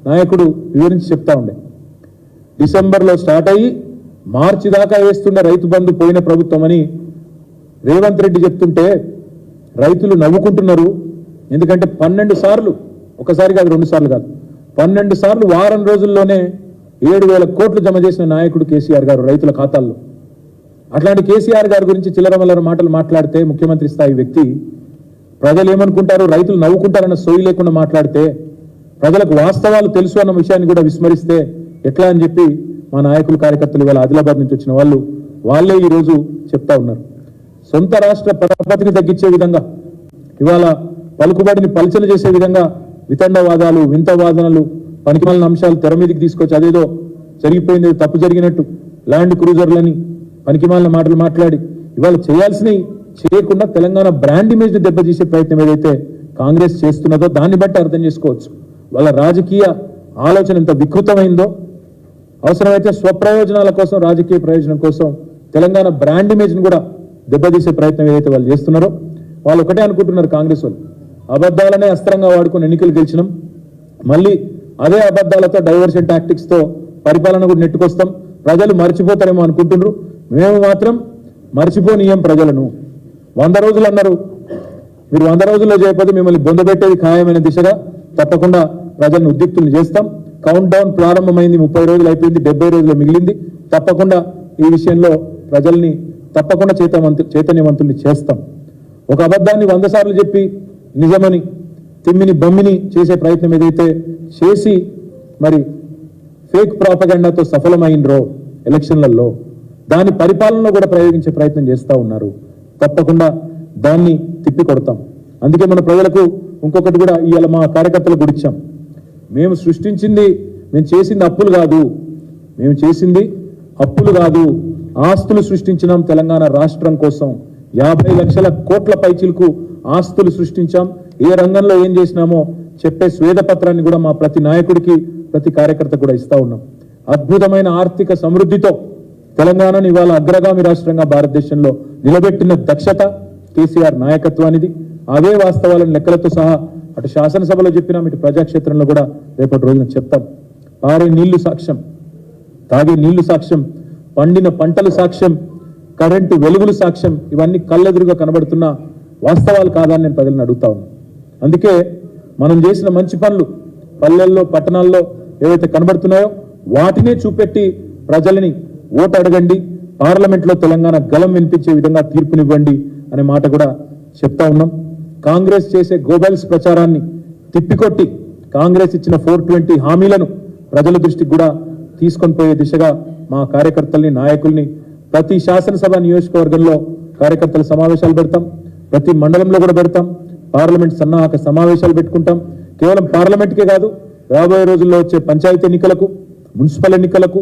నాయకుడు వివరించి చెప్తా ఉండే. డిసెంబర్లో స్టార్ట్ అయ్యి మార్చి దాకా వేస్తుండే రైతు బంధు పోయిన ప్రభుత్వం అని రేవంత్ రెడ్డి చెప్తుంటే రైతులు నవ్వుకుంటున్నారు. ఎందుకంటే 12 సార్లు, ఒకసారి కాదు 2 సార్లు కాదు, 12 సార్లు వారం రోజుల్లోనే 7,000 కోట్లు జమ చేసిన నాయకుడు కేసీఆర్ గారు రైతుల ఖాతాల్లో. అట్లాంటి కేసీఆర్ గారి గురించి చిల్లరమల్లర మాటలు మాట్లాడితే ముఖ్యమంత్రి స్థాయి వ్యక్తి ప్రజలు ఏమనుకుంటారు, రైతులు నవ్వుకుంటారన్న సోయి లేకుండా మాట్లాడితే, ప్రజలకు వాస్తవాలు తెలుసు అన్న విషయాన్ని కూడా విస్మరిస్తే ఎట్లా అని చెప్పి మా నాయకులు, కార్యకర్తలు ఇవాళ ఆదిలాబాద్ నుంచి వచ్చిన వాళ్ళే ఈరోజు చెప్తా ఉన్నారు. సొంత రాష్ట్ర పరపతిని తగ్గించే విధంగా, ఇవాళ పలుకుబడిని పలుచన చేసే విధంగా వితండవాదాలు, వింత వాదనలు, పనికిమాలిన అంశాలు తెర మీదకి తీసుకొచ్చి అదేదో జరిగిపోయింది, తప్పు జరిగినట్టు ల్యాండ్ క్రూజర్లని పనికిమాలిన మాటలు మాట్లాడి ఇవాళ చేయాల్సినవి చేయకుండా తెలంగాణ బ్రాండ్ ఇమేజ్ ని దెబ్బతీసే ప్రయత్నం ఏదైతే కాంగ్రెస్ చేస్తున్నదో దాన్ని బట్టి అర్థం చేసుకోవచ్చు వాళ్ళ రాజకీయ ఆలోచన ఎంత వికృతమైందో. అవసరమైతే స్వప్రయోజనాల కోసం, రాజకీయ ప్రయోజనం కోసం తెలంగాణ బ్రాండ్ ఇమేజ్ ని కూడా దెబ్బతీసే ప్రయత్నం ఏదైతే వాళ్ళు చేస్తున్నారో, వాళ్ళు ఒకటే అనుకుంటున్నారు కాంగ్రెస్ వాళ్ళు, అబద్ధాలనే అస్త్రంగా వాడుకుని ఎన్నికలు గెలిచినాం, మళ్ళీ అదే అబద్ధాలతో డైవర్షన్ టాక్టిక్స్ తో పరిపాలన కూడా నెట్టుకొస్తాం, ప్రజలు మర్చిపోతారేమో అనుకుంటున్నారు. మేము మాత్రం మర్చిపోనీయం ప్రజలను. 100 రోజులు అన్నారు. మీరు 100 రోజుల్లో చేయకపోతే మిమ్మల్ని బొందబెట్టేది ఖాయమైన దిశగా తప్పకుండా ప్రజలను ఉద్రిక్తులు చేస్తాం. కౌంట్ డౌన్ ప్రారంభమైంది, 30 రోజులు అయిపోయింది, 70 రోజులు మిగిలింది. తప్పకుండా ఈ విషయంలో ప్రజల్ని తప్పకుండా చైతన్యవంతుల్ని చేస్తాం. ఒక అబద్ధాన్ని 100 సార్లు చెప్పి నిజమని తిమ్మిని బొమ్మిని చేసే ప్రయత్నం ఏదైతే చేసి మరి ఫేక్ ప్రాపగండాతో సఫలమైనరో ఎలక్షన్లలో, దాని పరిపాలనలో కూడా ప్రయోగించే ప్రయత్నం చేస్తూ ఉన్నారు. తప్పకుండా దాన్ని తిప్పి కొడతాం. అందుకే మన ప్రజలకు ఇంకొకటి కూడా ఇవాళ మా కార్యకర్తలకు కూడా ఇచ్చాం. మేము చేసింది అప్పులు కాదు, మేము చేసింది అప్పులు కాదు, ఆస్తులు సృష్టించినాం. తెలంగాణ రాష్ట్రం కోసం 50 లక్షల కోట్ల పైచిలకు ఆస్తులు సృష్టించాం. ఏ రంగంలో ఏం చేసినామో చెప్పే స్వేదపత్రాన్ని కూడా మా ప్రతి నాయకుడికి, ప్రతి కార్యకర్త కూడా ఇస్తా ఉన్నాం. అద్భుతమైన ఆర్థిక సమృద్ధితో తెలంగాణను ఇవాళ అగ్రగామి రాష్ట్రంగా భారతదేశంలో నిలబెట్టిన దక్షత కేసీఆర్ నాయకత్వానిది. అవే వాస్తవాలను లెక్కలతో సహా అటు శాసనసభలో చెప్పినాం, ఇటు ప్రజాక్షేత్రంలో కూడా రేపటి రోజున చెప్తాం. పారే నీళ్లు సాక్ష్యం, తాగే నీళ్లు సాక్ష్యం, పండిన పంటలు సాక్ష్యం, కరెంటు వెలుగులు సాక్ష్యం. ఇవన్నీ కళ్ళెదురుగా కనబడుతున్న వాస్తవాలు కాదని నేను ప్రజలను అడుగుతా ఉన్నాను. అందుకే మనం చేసిన మంచి పనులు పల్లెల్లో, పట్టణాల్లో ఏవైతే కనబడుతున్నాయో వాటినే చూపెట్టి ప్రజలని ఓటు అడగండి, పార్లమెంట్లో తెలంగాణ గలం వినిపించే విధంగా తీర్పునివ్వండి అనే మాట కూడా చెప్తా ఉన్నాం. కాంగ్రెస్ చేసే గోబెల్స్ ప్రచారాన్ని తిప్పికొట్టి కాంగ్రెస్ ఇచ్చిన 420 హామీలను ప్రజల దృష్టికి కూడా తీసుకొని పోయే దిశగా మా కార్యకర్తల్ని, నాయకుల్ని ప్రతి శాసనసభ నియోజకవర్గంలో కార్యకర్తల సమావేశాలు పెడతాం, ప్రతి మండలంలో కూడా పెడతాం, పార్లమెంట్ సన్నాహక సమావేశాలు పెట్టుకుంటాం. కేవలం పార్లమెంట్కే కాదు, రాబోయే రోజుల్లో వచ్చే పంచాయతీ ఎన్నికలకు, మున్సిపల్ ఎన్నికలకు,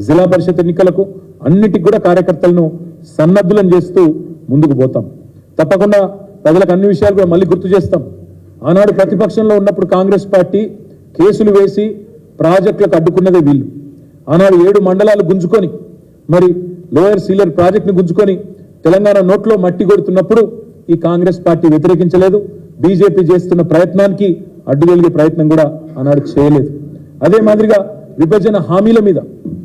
జిల్లా పరిషత్ ఎన్నికలకు అన్నిటికి కూడా కార్యకర్తలను సన్నద్ధులను చేస్తూ ముందుకు పోతాం. తప్పకుండా ప్రజలకు అన్ని విషయాలు కూడా మళ్ళీ గుర్తు చేస్తాం. ఆనాడు ప్రతిపక్షంలో ఉన్నప్పుడు కాంగ్రెస్ పార్టీ కేసులు వేసి ప్రాజెక్టులకు అడ్డుకున్నదే వీళ్ళు. ఆనాడు 7 మండలాలు గుంజుకొని మరి లోయర్ సీలర్ ప్రాజెక్టును గుంజుకొని తెలంగాణ నోట్లో మట్టి కొడుతున్నప్పుడు ఈ కాంగ్రెస్ పార్టీ వ్యతిరేకించలేదు. బీజేపీ చేస్తున్న ప్రయత్నానికి అడ్డుగలిగే ప్రయత్నం కూడా ఆనాడు చేయలేదు. అదే మాదిరిగా విభజన హామీల మీద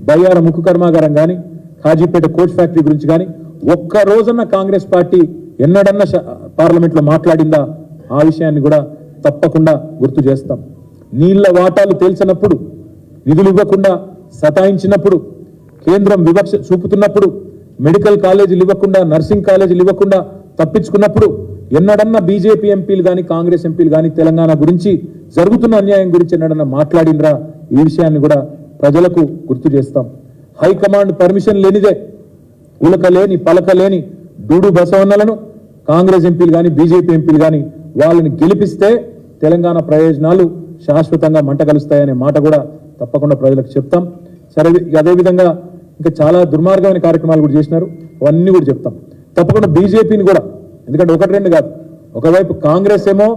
బయ్యార ముక్కు కర్మాగారం కానీ, కాజీపేట కోచ్ ఫ్యాక్టరీ గురించి కానీ ఒక్క రోజున్న కాంగ్రెస్ పార్టీ ఎన్నడన్నా పార్లమెంట్లో మాట్లాడిందా? ఆ విషయాన్ని కూడా తప్పకుండా గుర్తు చేస్తాం. నీళ్ల వాటాలు తేల్చినప్పుడు, నిధులు ఇవ్వకుండా సతాయించినప్పుడు, కేంద్రం వివక్ష చూపుతున్నప్పుడు, మెడికల్ కాలేజీలు ఇవ్వకుండా, నర్సింగ్ కాలేజీలు ఇవ్వకుండా తప్పించుకున్నప్పుడు ఎన్నడన్నా బీజేపీ ఎంపీలు కానీ, కాంగ్రెస్ ఎంపీలు కానీ తెలంగాణ గురించి, జరుగుతున్న అన్యాయం గురించి ఎన్నడన్నా మాట్లాడినరా? ఈ విషయాన్ని కూడా ప్రజలకు గుర్తు చేస్తాం. హైకమాండ్ పర్మిషన్ లేనిదే ఉలకలేని పలకలేని డూడు బసవన్నలను కాంగ్రెస్ ఎంపీలు కానీ, బీజేపీ ఎంపీలు కానీ వాళ్ళని గెలిపిస్తే తెలంగాణ ప్రయోజనాలు శాశ్వతంగా మంట కలుస్తాయనే మాట కూడా తప్పకుండా ప్రజలకు చెప్తాం. సరే, అదేవిధంగా ఇంకా చాలా దుర్మార్గమైన కార్యక్రమాలు కూడా చేసినారు, అవన్నీ కూడా చెప్తాం. తప్పకుండా బీజేపీని కూడా, ఎందుకంటే 1-2 కాదు, ఒకవైపు కాంగ్రెస్ ఏమో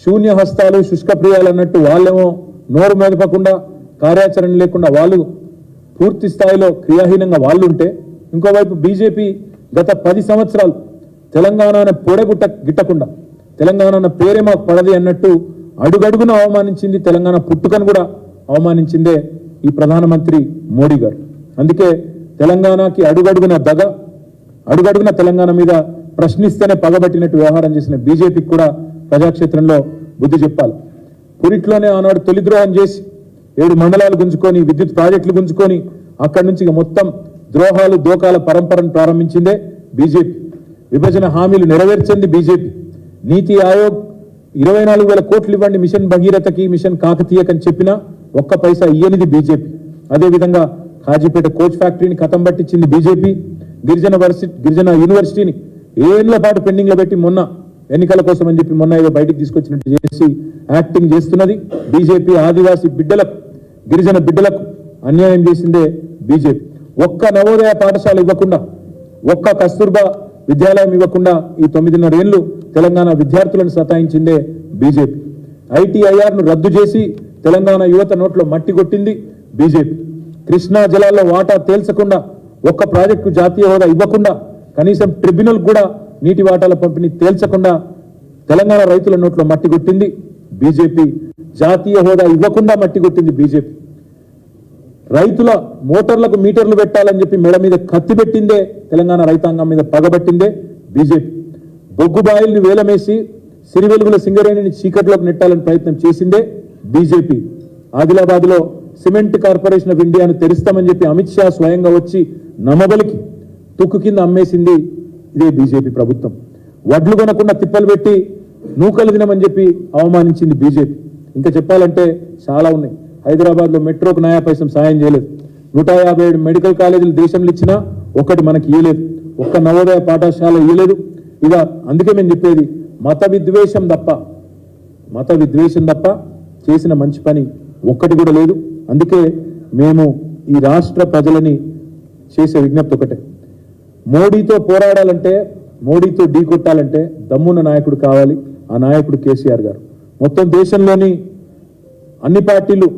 శూన్య హస్తాలు శుష్క ప్రియాలు అన్నట్టు వాళ్ళేమో నోరు మెదపకుండా, కార్యాచరణ లేకుండా వాళ్ళు పూర్తి స్థాయిలో క్రియాహీనంగా వాళ్ళు ఉంటే, ఇంకోవైపు బీజేపీ గత 10 సంవత్సరాలు తెలంగాణ గిట్టకుండా, తెలంగాణ పేరే మాకు పడది అన్నట్టు అడుగడుగున అవమానించింది. తెలంగాణ పుట్టుకను కూడా అవమానించిందే ఈ ప్రధానమంత్రి మోడీ గారు. అందుకే తెలంగాణకి అడుగడుగున అడుగడుగున తెలంగాణ మీద ప్రశ్నిస్తేనే పగబట్టినట్టు వ్యవహారం చేసిన బీజేపీకి కూడా ప్రజాక్షేత్రంలో బుద్ధి చెప్పాలి. పురిట్లోనే ఆనాడు తొలిద్రోహం చేసి 7 మండలాలు గుంజుకొని, విద్యుత్ ప్రాజెక్టులు గుంజుకొని అక్కడి నుంచి మొత్తం ద్రోహాలు, దోకాల పరంపరను ప్రారంభించిందే బీజేపీ. విభజన హామీలు నెరవేర్చింది బీజేపీ. నీతి ఆయోగ్ 24,000 కోట్లు ఇవ్వండి మిషన్ భగీరథకి, మిషన్ కాకతీయకని చెప్పినా ఒక్క పైసా ఇయ్యనిది బీజేపీ. అదేవిధంగా కాజీపేట కోచ్ ఫ్యాక్టరీని కథం పట్టించింది బీజేపీ. గిరిజన యూనివర్సిటీని ఏళ్ల పాటు పెండింగ్ లో పెట్టి మొన్న ఎన్నికల కోసం అని చెప్పి మొన్న ఏదో బయటికి తీసుకొచ్చినట్టు చేసి యాక్టింగ్ చేస్తున్నది బీజేపీ. ఆదివాసీ బిడ్డలకు, గిరిజన బిడ్డలకు అన్యాయం చేసిందే బీజేపీ. ఒక్క నవోదయ పాఠశాల ఇవ్వకుండా, ఒక్క కస్తూర్బా విద్యాలయం ఇవ్వకుండా ఈ 9.5 ఏళ్లు తెలంగాణ విద్యార్థులను సతాయించిందే బీజేపీ. ఐటీఐఆర్ను రద్దు చేసి తెలంగాణ యువత నోట్లో మట్టి కొట్టింది బీజేపీ. కృష్ణా జలాల్లో వాటా తేల్చకుండా, ఒక్క ప్రాజెక్టు జాతీయ హోదా ఇవ్వకుండా, కనీసం ట్రిబ్యునల్ కూడా నీటి వాటాల పంపిణీ తేల్చకుండా తెలంగాణ రైతుల నోట్లో మట్టి కొట్టింది బీజేపీ. జాతీయ హోదా ఇవ్వకుండా మట్టి కొట్టింది బీజేపీ. రైతుల మోటార్లకు మీటర్లు పెట్టాలని చెప్పి మెడ మీద కత్తి పెట్టిందే, తెలంగాణ రైతాంగం మీద పగబట్టిందే బీజేపీ. బొగ్గుబాయిల్ని వేలమేసి సిరివెలుగుల సింగరేణిని చీకట్లోకి నెట్టాలని ప్రయత్నం చేసిందే బీజేపీ. ఆదిలాబాద్లో సిమెంట్ కార్పొరేషన్ ఆఫ్ ఇండియాను తెరుస్తామని చెప్పి అమిత్ షా స్వయంగా వచ్చి నమ్మబలికి తుక్కు కింద అమ్మేసింది ఇదే బీజేపీ ప్రభుత్వం. వడ్లు కొనకుండా తిప్పలు పెట్టి నూకలు తినమని చెప్పి అవమానించింది బీజేపీ. ఇంకా చెప్పాలంటే చాలా ఉన్నాయి. హైదరాబాద్లో మెట్రోకు నయా పైసం సాయం చేయలేదు. 157 మెడికల్ కాలేజీలు దేశంలో ఇచ్చినా ఒక్కటి మనకి ఇయ్యలేదు. ఒక్క నవోదయ పాఠశాల ఇయ్యలేదు. ఇక అందుకే మేము చెప్పేది మత విద్వేషం తప్ప చేసిన మంచి పని ఒక్కటి కూడా లేదు. అందుకే మేము ఈ రాష్ట్ర ప్రజలని చేసే విజ్ఞప్తి ఒకటే, మోడీతో పోరాడాలంటే, మోడీతో ఢీ కొట్టాలంటే దమ్మున్న నాయకుడు కావాలి. ఆ నాయకుడు కేసీఆర్ గారు. మొత్తం దేశంలోని అన్ని పార్టీలు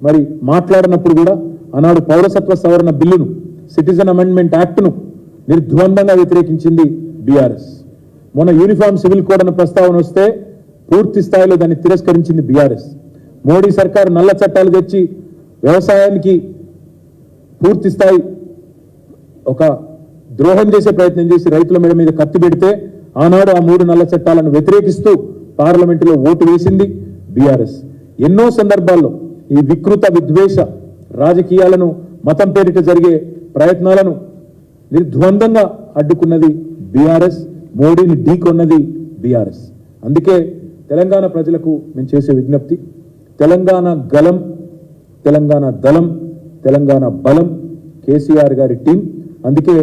మరి మాట్లాడినప్పుడు కూడా ఆనాడు పౌరసత్వ సవరణ బిల్లును, సిటిజన్ అమెండ్మెంట్ యాక్ట్ను నిర్ద్వందంగా వ్యతిరేకించింది బీఆర్ఎస్. మొన్న యూనిఫామ్ సివిల్ కోడ్ అన్న ప్రస్తావన వస్తే పూర్తి స్థాయిలో దాన్ని తిరస్కరించింది బీఆర్ఎస్. మోడీ సర్కారు నల్ల చట్టాలు తెచ్చి వ్యవసాయానికి పూర్తి స్థాయి ఒక ద్రోహం చేసే ప్రయత్నం చేసి రైతుల మెడ మీద కత్తి పెడితే ఆనాడు ఆ 3 నల్ల చట్టాలను వ్యతిరేకిస్తూ పార్లమెంటులో ఓటు వేసింది బీఆర్ఎస్. ఎన్నో సందర్భాల్లో ఈ వికృత విద్వేష రాజకీయాలను, మతం పేరిట జరిగే ప్రయత్నాలను నిర్ద్వందంగా అడ్డుకున్నది బీఆర్ఎస్. మోడీని ఢీకొన్నది బీఆర్ఎస్. అందుకే తెలంగాణ ప్రజలకు మేము చేసే విజ్ఞప్తి, తెలంగాణ గలం, తెలంగాణ దళం, తెలంగాణ బలం కేసీఆర్ గారి టీం. అందుకే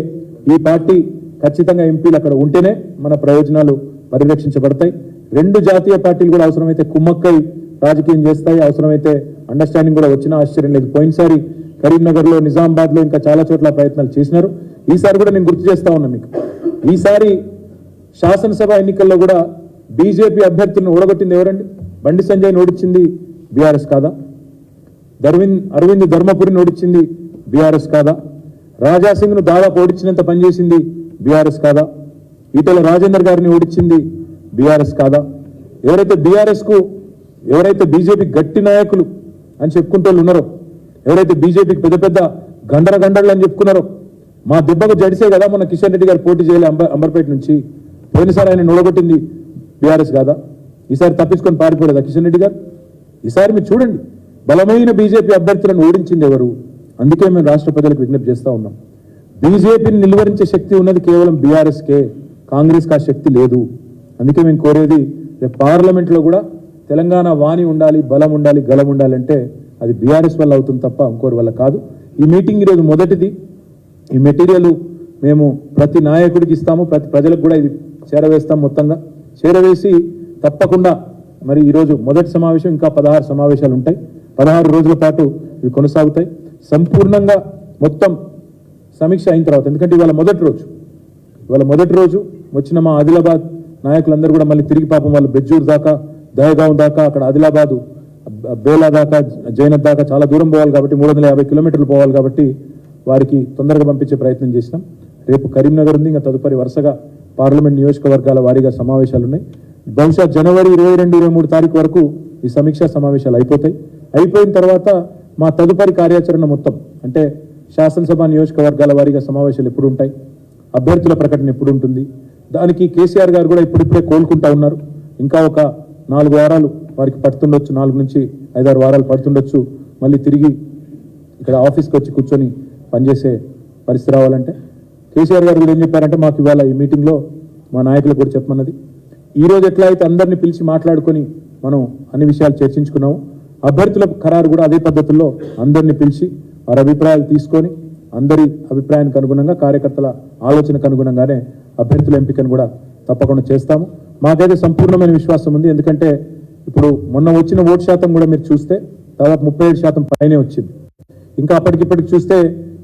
ఈ పార్టీ ఖచ్చితంగా ఎంపీలు అక్కడ ఉంటేనే మన ప్రయోజనాలు పరిరక్షించబడతాయి. 2 జాతీయ పార్టీలు కూడా అవసరమైతే కుమ్మక్కై రాజకీయం చేస్తాయి. అవసరమైతే అండర్స్టాండింగ్ కూడా వచ్చినా ఆశ్చర్యం లేదు. పోయినసారి కరీంనగర్లో, నిజామాబాద్లో ఇంకా చాలా చోట్ల ప్రయత్నాలు చేసినారు. ఈసారి కూడా నేను గుర్తు చేస్తా ఉన్నా మీకు, ఈసారి శాసనసభ ఎన్నికల్లో కూడా బీజేపీ అభ్యర్థులను ఓడగొట్టింది ఎవరండి? బండి సంజయ్ని ఓడించింది బీఆర్ఎస్ కాదా? అరవింద్ ధర్మపురిని ఓడించింది బీఆర్ఎస్ కాదా? రాజాసింగ్ను దాదాపు ఓడించినంత పనిచేసింది బీఆర్ఎస్ కాదా? ఈటెల రాజేందర్ గారిని ఓడించింది బీఆర్ఎస్ కాదా? ఎవరైతే బీజేపీ గట్టి నాయకులు అని చెప్పుకుంటూ ఉన్నారో, ఎవరైతే బీజేపీకి పెద్ద పెద్ద గండరగండలు అని చెప్పుకున్నారో, మా దెబ్బకు జడిసే కదా మొన్న కిషన్ రెడ్డి గారు పోటీ చేయాలి అంబర్పేట నుంచి. పోయినసారి ఆయన నొడగొట్టింది బీఆర్ఎస్ కాదా? ఈసారి తప్పించుకొని పారిపోలేదా కిషన్ రెడ్డి గారు? ఈసారి మీరు చూడండి, బలమైన బీజేపీ అభ్యర్థులను ఓడించింది ఎవరు? అందుకే మేము రాష్ట్ర ప్రజలకు విజ్ఞప్తి చేస్తా ఉన్నాం, బీజేపీని నిలువరించే శక్తి ఉన్నది కేవలం బీఆర్ఎస్కే, కాంగ్రెస్కి ఆ శక్తి లేదు. అందుకే మేము కోరేది, రేపు పార్లమెంట్లో కూడా తెలంగాణ వాణి ఉండాలి, బలం ఉండాలి, గలం ఉండాలంటే అది బీఆర్ఎస్ వల్ల అవుతుంది తప్ప ఇంకోరి వల్ల కాదు. ఈ మీటింగ్ ఈరోజు మొదటిది. ఈ మెటీరియల్ మేము ప్రతి నాయకుడికి ఇస్తాము, ప్రతి ప్రజలకు కూడా ఇది చేరవేస్తాం. మొత్తంగా చేరవేసి తప్పకుండా మరి ఈరోజు మొదటి సమావేశం, ఇంకా 16 సమావేశాలు ఉంటాయి. 16 రోజుల పాటు ఇవి కొనసాగుతాయి. సంపూర్ణంగా మొత్తం సమీక్ష అయిన తర్వాత, ఎందుకంటే ఇవాళ మొదటి రోజు వచ్చిన మా ఆదిలాబాద్ నాయకులందరూ కూడా మళ్ళీ తిరిగి పాపం వాళ్ళు బెజ్జూర్ దాకా, దహగాం దాకా, అక్కడ ఆదిలాబాదు బేలా దాకా, జైనత్ దాకా చాలా దూరం పోవాలి కాబట్టి 350 కిలోమీటర్లు పోవాలి కాబట్టి వారికి తొందరగా పంపించే ప్రయత్నం చేసినాం. రేపు కరీంనగర్ ఉంది. ఇంకా తదుపరి వరుసగా పార్లమెంట్ నియోజకవర్గాల వారీగా సమావేశాలు ఉన్నాయి. బహుశా జనవరి 22-23 తారీఖు వరకు ఈ సమీక్షా సమావేశాలు అయిపోతాయి. అయిపోయిన తర్వాత మా తదుపరి కార్యాచరణ మొత్తం, అంటే శాసనసభ నియోజకవర్గాల వారీగా సమావేశాలు ఎప్పుడు ఉంటాయి, అభ్యర్థుల ప్రకటన ఎప్పుడు ఉంటుంది, దానికి కేసీఆర్ గారు కూడా ఇప్పుడిప్పుడే కోలుకుంటా ఉన్నారు. ఇంకా ఒక 4 వారాలు వారికి పడుతుండొచ్చు, 4 నుంచి 5-6 వారాలు పడుతుండొచ్చు మళ్ళీ తిరిగి ఇక్కడ ఆఫీస్కి వచ్చి కూర్చొని పనిచేసే పరిస్థితి రావాలంటే. కేసీఆర్ గారు కూడా ఏం చెప్పారంటే, మాకు ఇవాళ ఈ మీటింగ్లో మా నాయకులకు కూడా చెప్పమన్నది, ఈరోజు ఎట్లా అయితే అందరినీ పిలిచి మాట్లాడుకొని మనం అన్ని విషయాలు చర్చించుకున్నాము, అభ్యర్థుల ఖరారు కూడా అదే పద్ధతుల్లో అందరినీ పిలిచి వారి అభిప్రాయాలు తీసుకొని అందరి అభిప్రాయానికి అనుగుణంగా, కార్యకర్తల ఆలోచనకు అనుగుణంగానే అభ్యర్థుల ఎంపికను కూడా తప్పకుండా చేస్తాము. మాకైతే సంపూర్ణమైన విశ్వాసం ఉంది. ఎందుకంటే ఇప్పుడు మొన్న వచ్చిన ఓటు శాతం కూడా మీరు చూస్తే దాదాపు 37% పైనే వచ్చింది. ఇంకా అప్పటికిప్పటికి చూస్తే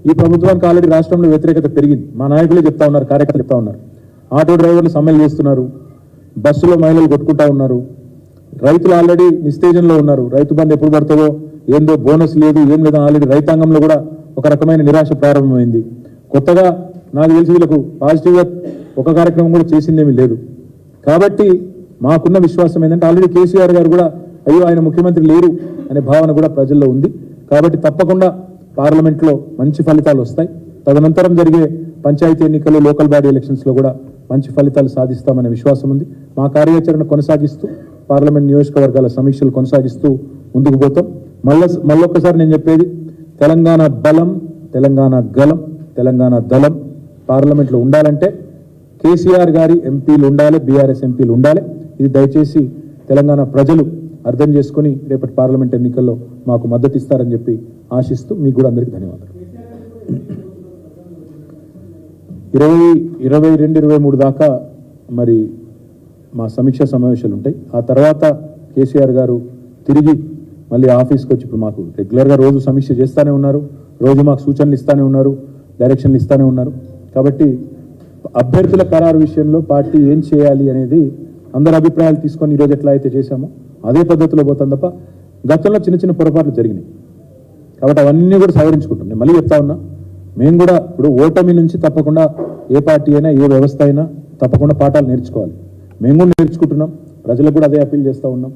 ఈ ప్రభుత్వానికి ఆల్రెడీ రాష్ట్రంలో వ్యతిరేకత పెరిగింది. మా నాయకులే చెప్తా ఉన్నారు, కార్యకర్తలు చెప్తా ఉన్నారు. ఆటో డ్రైవర్లు సమ్మెలు చేస్తున్నారు, బస్సులో మహిళలు కొట్టుకుంటా ఉన్నారు, రైతులు ఆల్రెడీ నిస్తేజంలో ఉన్నారు. రైతు బంధు ఎప్పుడు పడుతుందో ఏందో, బోనస్ లేదు, ఏం లేదు. ఆల్రెడీ రైతాంగంలో కూడా ఒక రకమైన నిరాశ ప్రారంభమైంది. కొత్తగా నాకు తెలిసి వీళ్ళకు పాజిటివ్గా ఒక కార్యక్రమం కూడా చేసిందేమీ లేదు. కాబట్టి మాకున్న విశ్వాసం ఏంటంటే, ఆల్రెడీ కేసీఆర్ గారు కూడా అయ్యో ఆయన ముఖ్యమంత్రి లేరు అనే భావన కూడా ప్రజల్లో ఉంది. కాబట్టి తప్పకుండా పార్లమెంట్లో మంచి ఫలితాలు వస్తాయి. తదనంతరం జరిగే పంచాయతీ ఎన్నికలు, లోకల్ బాడీ ఎలక్షన్స్లో కూడా మంచి ఫలితాలు సాధిస్తామనే విశ్వాసం ఉంది. మా కార్యాచరణ కొనసాగిస్తూ పార్లమెంట్ నియోజకవర్గాల సమీక్షలు కొనసాగిస్తూ ముందుకు పోతాం. మళ్ళొక్కసారి నేను చెప్పేది, తెలంగాణ బలం, తెలంగాణ గలం, తెలంగాణ దళం పార్లమెంట్లో ఉండాలంటే కేసీఆర్ గారి ఎంపీలు ఉండాలి, బీఆర్ఎస్ ఎంపీలు ఉండాలి. ఇది దయచేసి తెలంగాణ ప్రజలు అర్థం చేసుకుని రేపటి పార్లమెంట్ ఎన్నికల్లో మాకు మద్దతు ఇస్తారని చెప్పి ఆశిస్తూ మీకు కూడా అందరికీ ధన్యవాదాలు. 22-23 దాకా మరి మా సమీక్ష సమావేశాలు ఉంటాయి. ఆ తర్వాత కేసీఆర్ గారు తిరిగి మళ్ళీ ఆఫీస్కి వచ్చి, ఇప్పుడు మాకు రెగ్యులర్గా రోజు సమీక్ష చేస్తూనే ఉన్నారు, రోజు మాకు సూచనలు ఇస్తూనే ఉన్నారు, డైరెక్షన్లు ఇస్తూనే ఉన్నారు. కాబట్టి అభ్యర్థుల ఖరారు విషయంలో పార్టీ ఏం చేయాలి అనేది అందరి అభిప్రాయాలు తీసుకొని ఈరోజు ఎట్లా అయితే చేశామో అదే పద్ధతిలో పోతాం తప్ప గతంలో చిన్న చిన్న పొరపాట్లు జరిగినాయి. కాబట్టి అవన్నీ కూడా సవరించుకుంటాం. నేను మళ్ళీ చెప్తా ఉన్నా, మేము కూడా ఇప్పుడు ఓటమి నుంచి తప్పకుండా ఏ పార్టీ అయినా ఏ వ్యవస్థ అయినా తప్పకుండా పాఠాలు నేర్చుకోవాలి. మేము కూడా నేర్చుకుంటున్నాం, ప్రజలకు కూడా అదే అప్పీల్ చేస్తూ ఉన్నాం.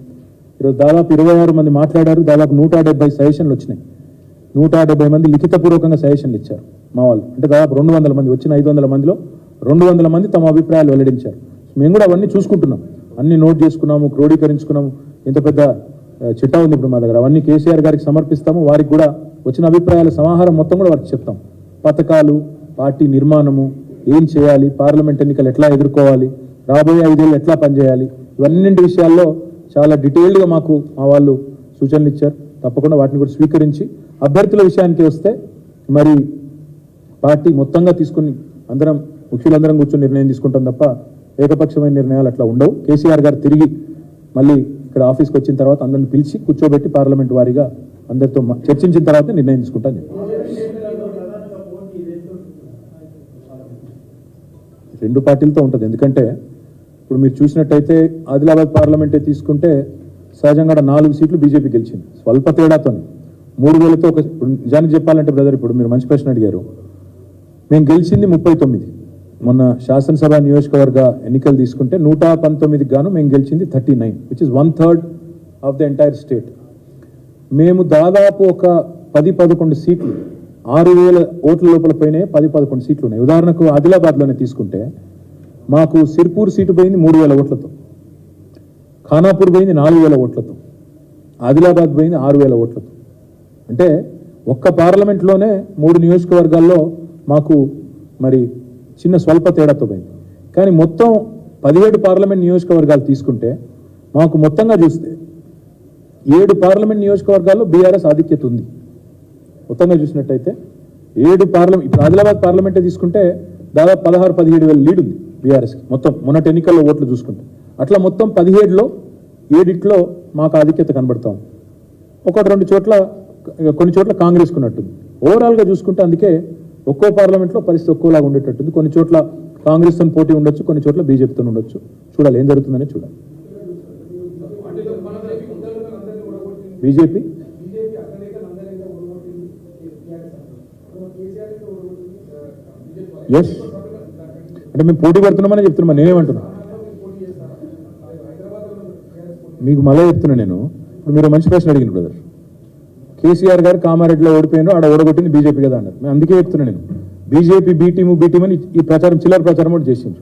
ఈరోజు దాదాపు 26 మంది మాట్లాడారు, దాదాపు 170 సజెషన్లు వచ్చినాయి. 170 మంది లిఖితపూర్వకంగా సజెషన్లు ఇచ్చారు మా వాళ్ళు. అంటే దాదాపు 200 మంది వచ్చిన 500 మందిలో 200 మంది తమ అభిప్రాయాలు వెల్లడించారు. మేము కూడా అవన్నీ చూసుకుంటున్నాం, అన్ని నోట్ చేసుకున్నాము, క్రోడీకరించుకున్నాము. ఇంత పెద్ద చిట్టా ఉంది ఇప్పుడు మా దగ్గర. అవన్నీ కేసీఆర్ గారికి సమర్పిస్తాము. వారికి కూడా వచ్చిన అభిప్రాయాల సమాహారం మొత్తం కూడా వారికి చెప్తాం. పథకాలు, పార్టీ నిర్మాణము, ఏం చేయాలి, పార్లమెంట్ ఎన్నికలు ఎట్లా ఎదుర్కోవాలి, రాబోయే 5 ఏళ్ళు ఎట్లా పనిచేయాలి, ఇవన్నింటి విషయాల్లో చాలా డీటెయిల్డ్గా మాకు మా వాళ్ళు సూచనలు ఇచ్చారు. తప్పకుండా వాటిని కూడా స్వీకరించి అభ్యర్థుల విషయానికి వస్తే మరి పార్టీ మొత్తంగా తీసుకుని అందరం ముఖ్యులందరం కూర్చొని నిర్ణయం తీసుకుంటాం తప్ప ఏకపక్షమైన నిర్ణయాలు అట్లా ఉండవు. కేసీఆర్ గారు తిరిగి మళ్ళీ ఇక్కడ ఆఫీస్కి వచ్చిన తర్వాత అందరిని పిలిచి కూర్చోబెట్టి పార్లమెంట్ వారీగా అందరితో చర్చించిన తర్వాత నిర్ణయం తీసుకుంటాను. రెండు పార్టీలతో ఉంటుంది. ఎందుకంటే ఇప్పుడు మీరు చూసినట్టయితే ఆదిలాబాద్ పార్లమెంటే తీసుకుంటే సహజంగా 4 సీట్లు బీజేపీ గెలిచింది స్వల్ప తేడాతో. 3000తో ఇప్పుడు నిజానికి చెప్పాలంటే బ్రదర్, ఇప్పుడు మీరు మంచి ప్రశ్న అడిగారు. మేము గెలిచింది 39. మొన్న శాసనసభ నియోజకవర్గ ఎన్నికలు తీసుకుంటే 119కి గాను మేము గెలిచింది 39, which is 1/3 of the entire state. మేము దాదాపు ఒక 10-11 సీట్లు 6000 ఓట్ల లోపల పోయినాయి. 10-11 సీట్లు ఉన్నాయి. ఉదాహరణకు ఆదిలాబాద్లోనే తీసుకుంటే మాకు సిర్పూర్ సీటు పోయింది 3000 ఓట్లతో, ఖానాపూర్ పోయింది 4000 ఓట్లతో, ఆదిలాబాద్ పోయింది 6000 ఓట్లతో. అంటే ఒక్క పార్లమెంట్లోనే 3 నియోజకవర్గాల్లో మాకు మరి చిన్న స్వల్ప తేడాతో పోయింది. కానీ మొత్తం 17 పార్లమెంట్ నియోజకవర్గాలు తీసుకుంటే మాకు మొత్తంగా చూస్తే 7 పార్లమెంట్ నియోజకవర్గాల్లో బీఆర్ఎస్ ఆధిక్యత ఉంది. మొత్తంగా చూసినట్టయితే 7 పార్లమెంట్, ఇప్పుడు ఆదిలాబాద్ పార్లమెంటే తీసుకుంటే దాదాపు 16-17 వేల లీడ్ ఉంది బీఆర్ఎస్కి మొత్తం మొన్నటి ఎన్నికల్లో ఓట్లు చూసుకుంటే. అట్లా మొత్తం 17లో 7 మాకు ఆధిక్యత కనబడతాం. 1-2 చోట్ల కొన్ని చోట్ల కాంగ్రెస్ ఉన్నట్టుంది. ఓవరాల్గా చూసుకుంటే అందుకే ఒక్కో పార్లమెంట్లో పరిస్థితి ఒక్కోలాగా ఉండేటట్టుంది. కొన్ని చోట్ల కాంగ్రెస్తో పోటీ ఉండొచ్చు, కొన్ని చోట్ల బీజేపీతో ఉండొచ్చు. చూడాలి ఏం జరుగుతుందని చూడాలి. బీజేపీ ఎస్ అంటే మేము పోటీ పడుతున్నామని చెప్తున్నా. నేనేమంటున్నా మీకు మళ్ళీ చెప్తున్నా. నేను ఇప్పుడు మీరు మంచి ప్రశ్న అడిగిన బ్రదర్. కేసీఆర్ గారు కామారెడ్డిలో ఓడిపోయినారు, ఆడ ఓడగొట్టింది బీజేపీ కదా అన్నారు. మేము అందుకే చెప్తున్నా. నేను బీజేపీ బీటీము అని ఈ ప్రచారం చిల్లర ప్రచారం కూడా చేసిండ్రు.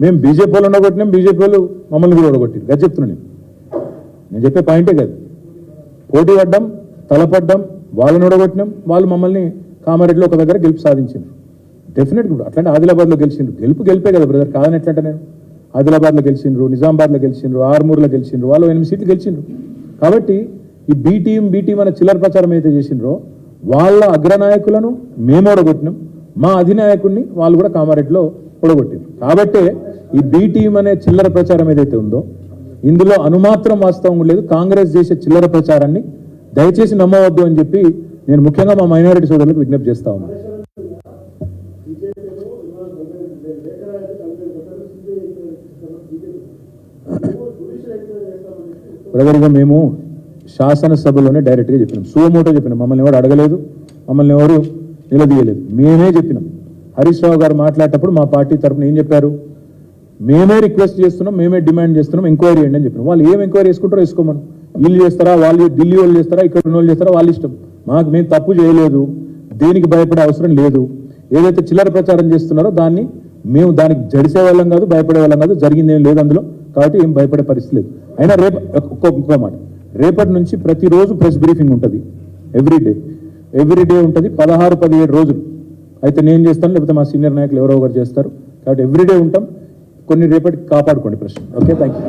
మేము బీజేపీ వాళ్ళు ఓడగొట్టినాం, బీజేపీ వాళ్ళు మమ్మల్ని కూడా ఓడగొట్టారు. అది చెప్తున్నా. నేను చెప్పే పాయింటే కాదు. పోటీ పడ్డాం, తలపడ్డాం, వాళ్ళని ఓడగొట్టినాం, వాళ్ళు మమ్మల్ని కామారెడ్డిలో ఒక దగ్గర గెలుపు సాధించారు. డెఫినెట్గా అట్లాంటి ఆదిలాబాద్లో గెలిచిండ్రు. గెలిపే కదా బ్రదర్, కాదని ఎట్లంటే నేను ఆదిలాబాద్లో గెలిచిండ్రు, నిజామాబాద్లో గెలిచిండ్రు, ఆర్మూర్లో గెలిచిండ్రు, వాళ్ళు 8 సీట్లు గెలిచిండ్రు. కాబట్టి ఈ బీటీం అనే చిల్లర ప్రచారం అయితే చేసిండ్రో వాళ్ళ అగ్రనాయకులను మేము ఓడగొట్టినాం, మా అధినాయకుడిని వాళ్ళు కూడా కామారెడ్డిలో ఓడగొట్టారు. కాబట్టే ఈ బీటీం అనే చిల్లర ప్రచారం ఏదైతే ఉందో ఇందులో అనుమాత్రం వాస్తవం లేదు. కాంగ్రెస్ చేసే చిల్లర ప్రచారాన్ని దయచేసి నమ్మవద్దు అని చెప్పి నేను ముఖ్యంగా మా మైనారిటీ సోదరులకు విజ్ఞప్తి చేస్తా ఉన్నాను. బ్రదర్గా మేము శాసనసభలోనే డైరెక్ట్గా చెప్పినాం, సుమోటో చెప్పినాం. మమ్మల్ని ఎవరు అడగలేదు, మమ్మల్ని ఎవరు నిలదీయలేదు, మేమే చెప్పినాం. హరీష్ రావు గారు మాట్లాడేటప్పుడు మా పార్టీ తరఫున ఏం చెప్పారు, మేమే రిక్వెస్ట్ చేస్తున్నాం, మేమే డిమాండ్ చేస్తున్నాం, ఎంక్వైరీ చేయండి అని చెప్పినాం. వాళ్ళు ఏం ఎంక్వైరీ చేసుకుంటారో వేసుకోమను. వీళ్ళు చేస్తారా, వాళ్ళు ఢిల్లీ వాళ్ళు చేస్తారా, ఇక్కడ ఉన్న వాళ్ళు చేస్తారా, వాళ్ళ ఇష్టం. మేము తప్పు చేయలేదు, దేనికి భయపడే అవసరం లేదు. ఏదైతే చిల్లర ప్రచారం చేస్తున్నారో దాన్ని మేము దానికి జడిసే వాళ్ళం కాదు, భయపడే వాళ్ళం కాదు, జరిగింది ఏం లేదు అందులో. కాబట్టి ఏం భయపడే పరిస్థితి లేదు. అయినా ఇంకో మాట, రేపటి నుంచి ప్రతిరోజు ప్రెస్ బ్రీఫింగ్ ఉంటుంది. ఎవ్రీడే ఉంటుంది, 16-17 రోజులు. అయితే నేను చేస్తాను, లేకపోతే మా సీనియర్ నాయకులు ఎవరో ఒకరు చేస్తారు. కాబట్టి ఎవ్రీడే ఉంటాం. కొన్ని రేపటికి కాపాడుకోండి ప్రశ్న. Okay, thank you.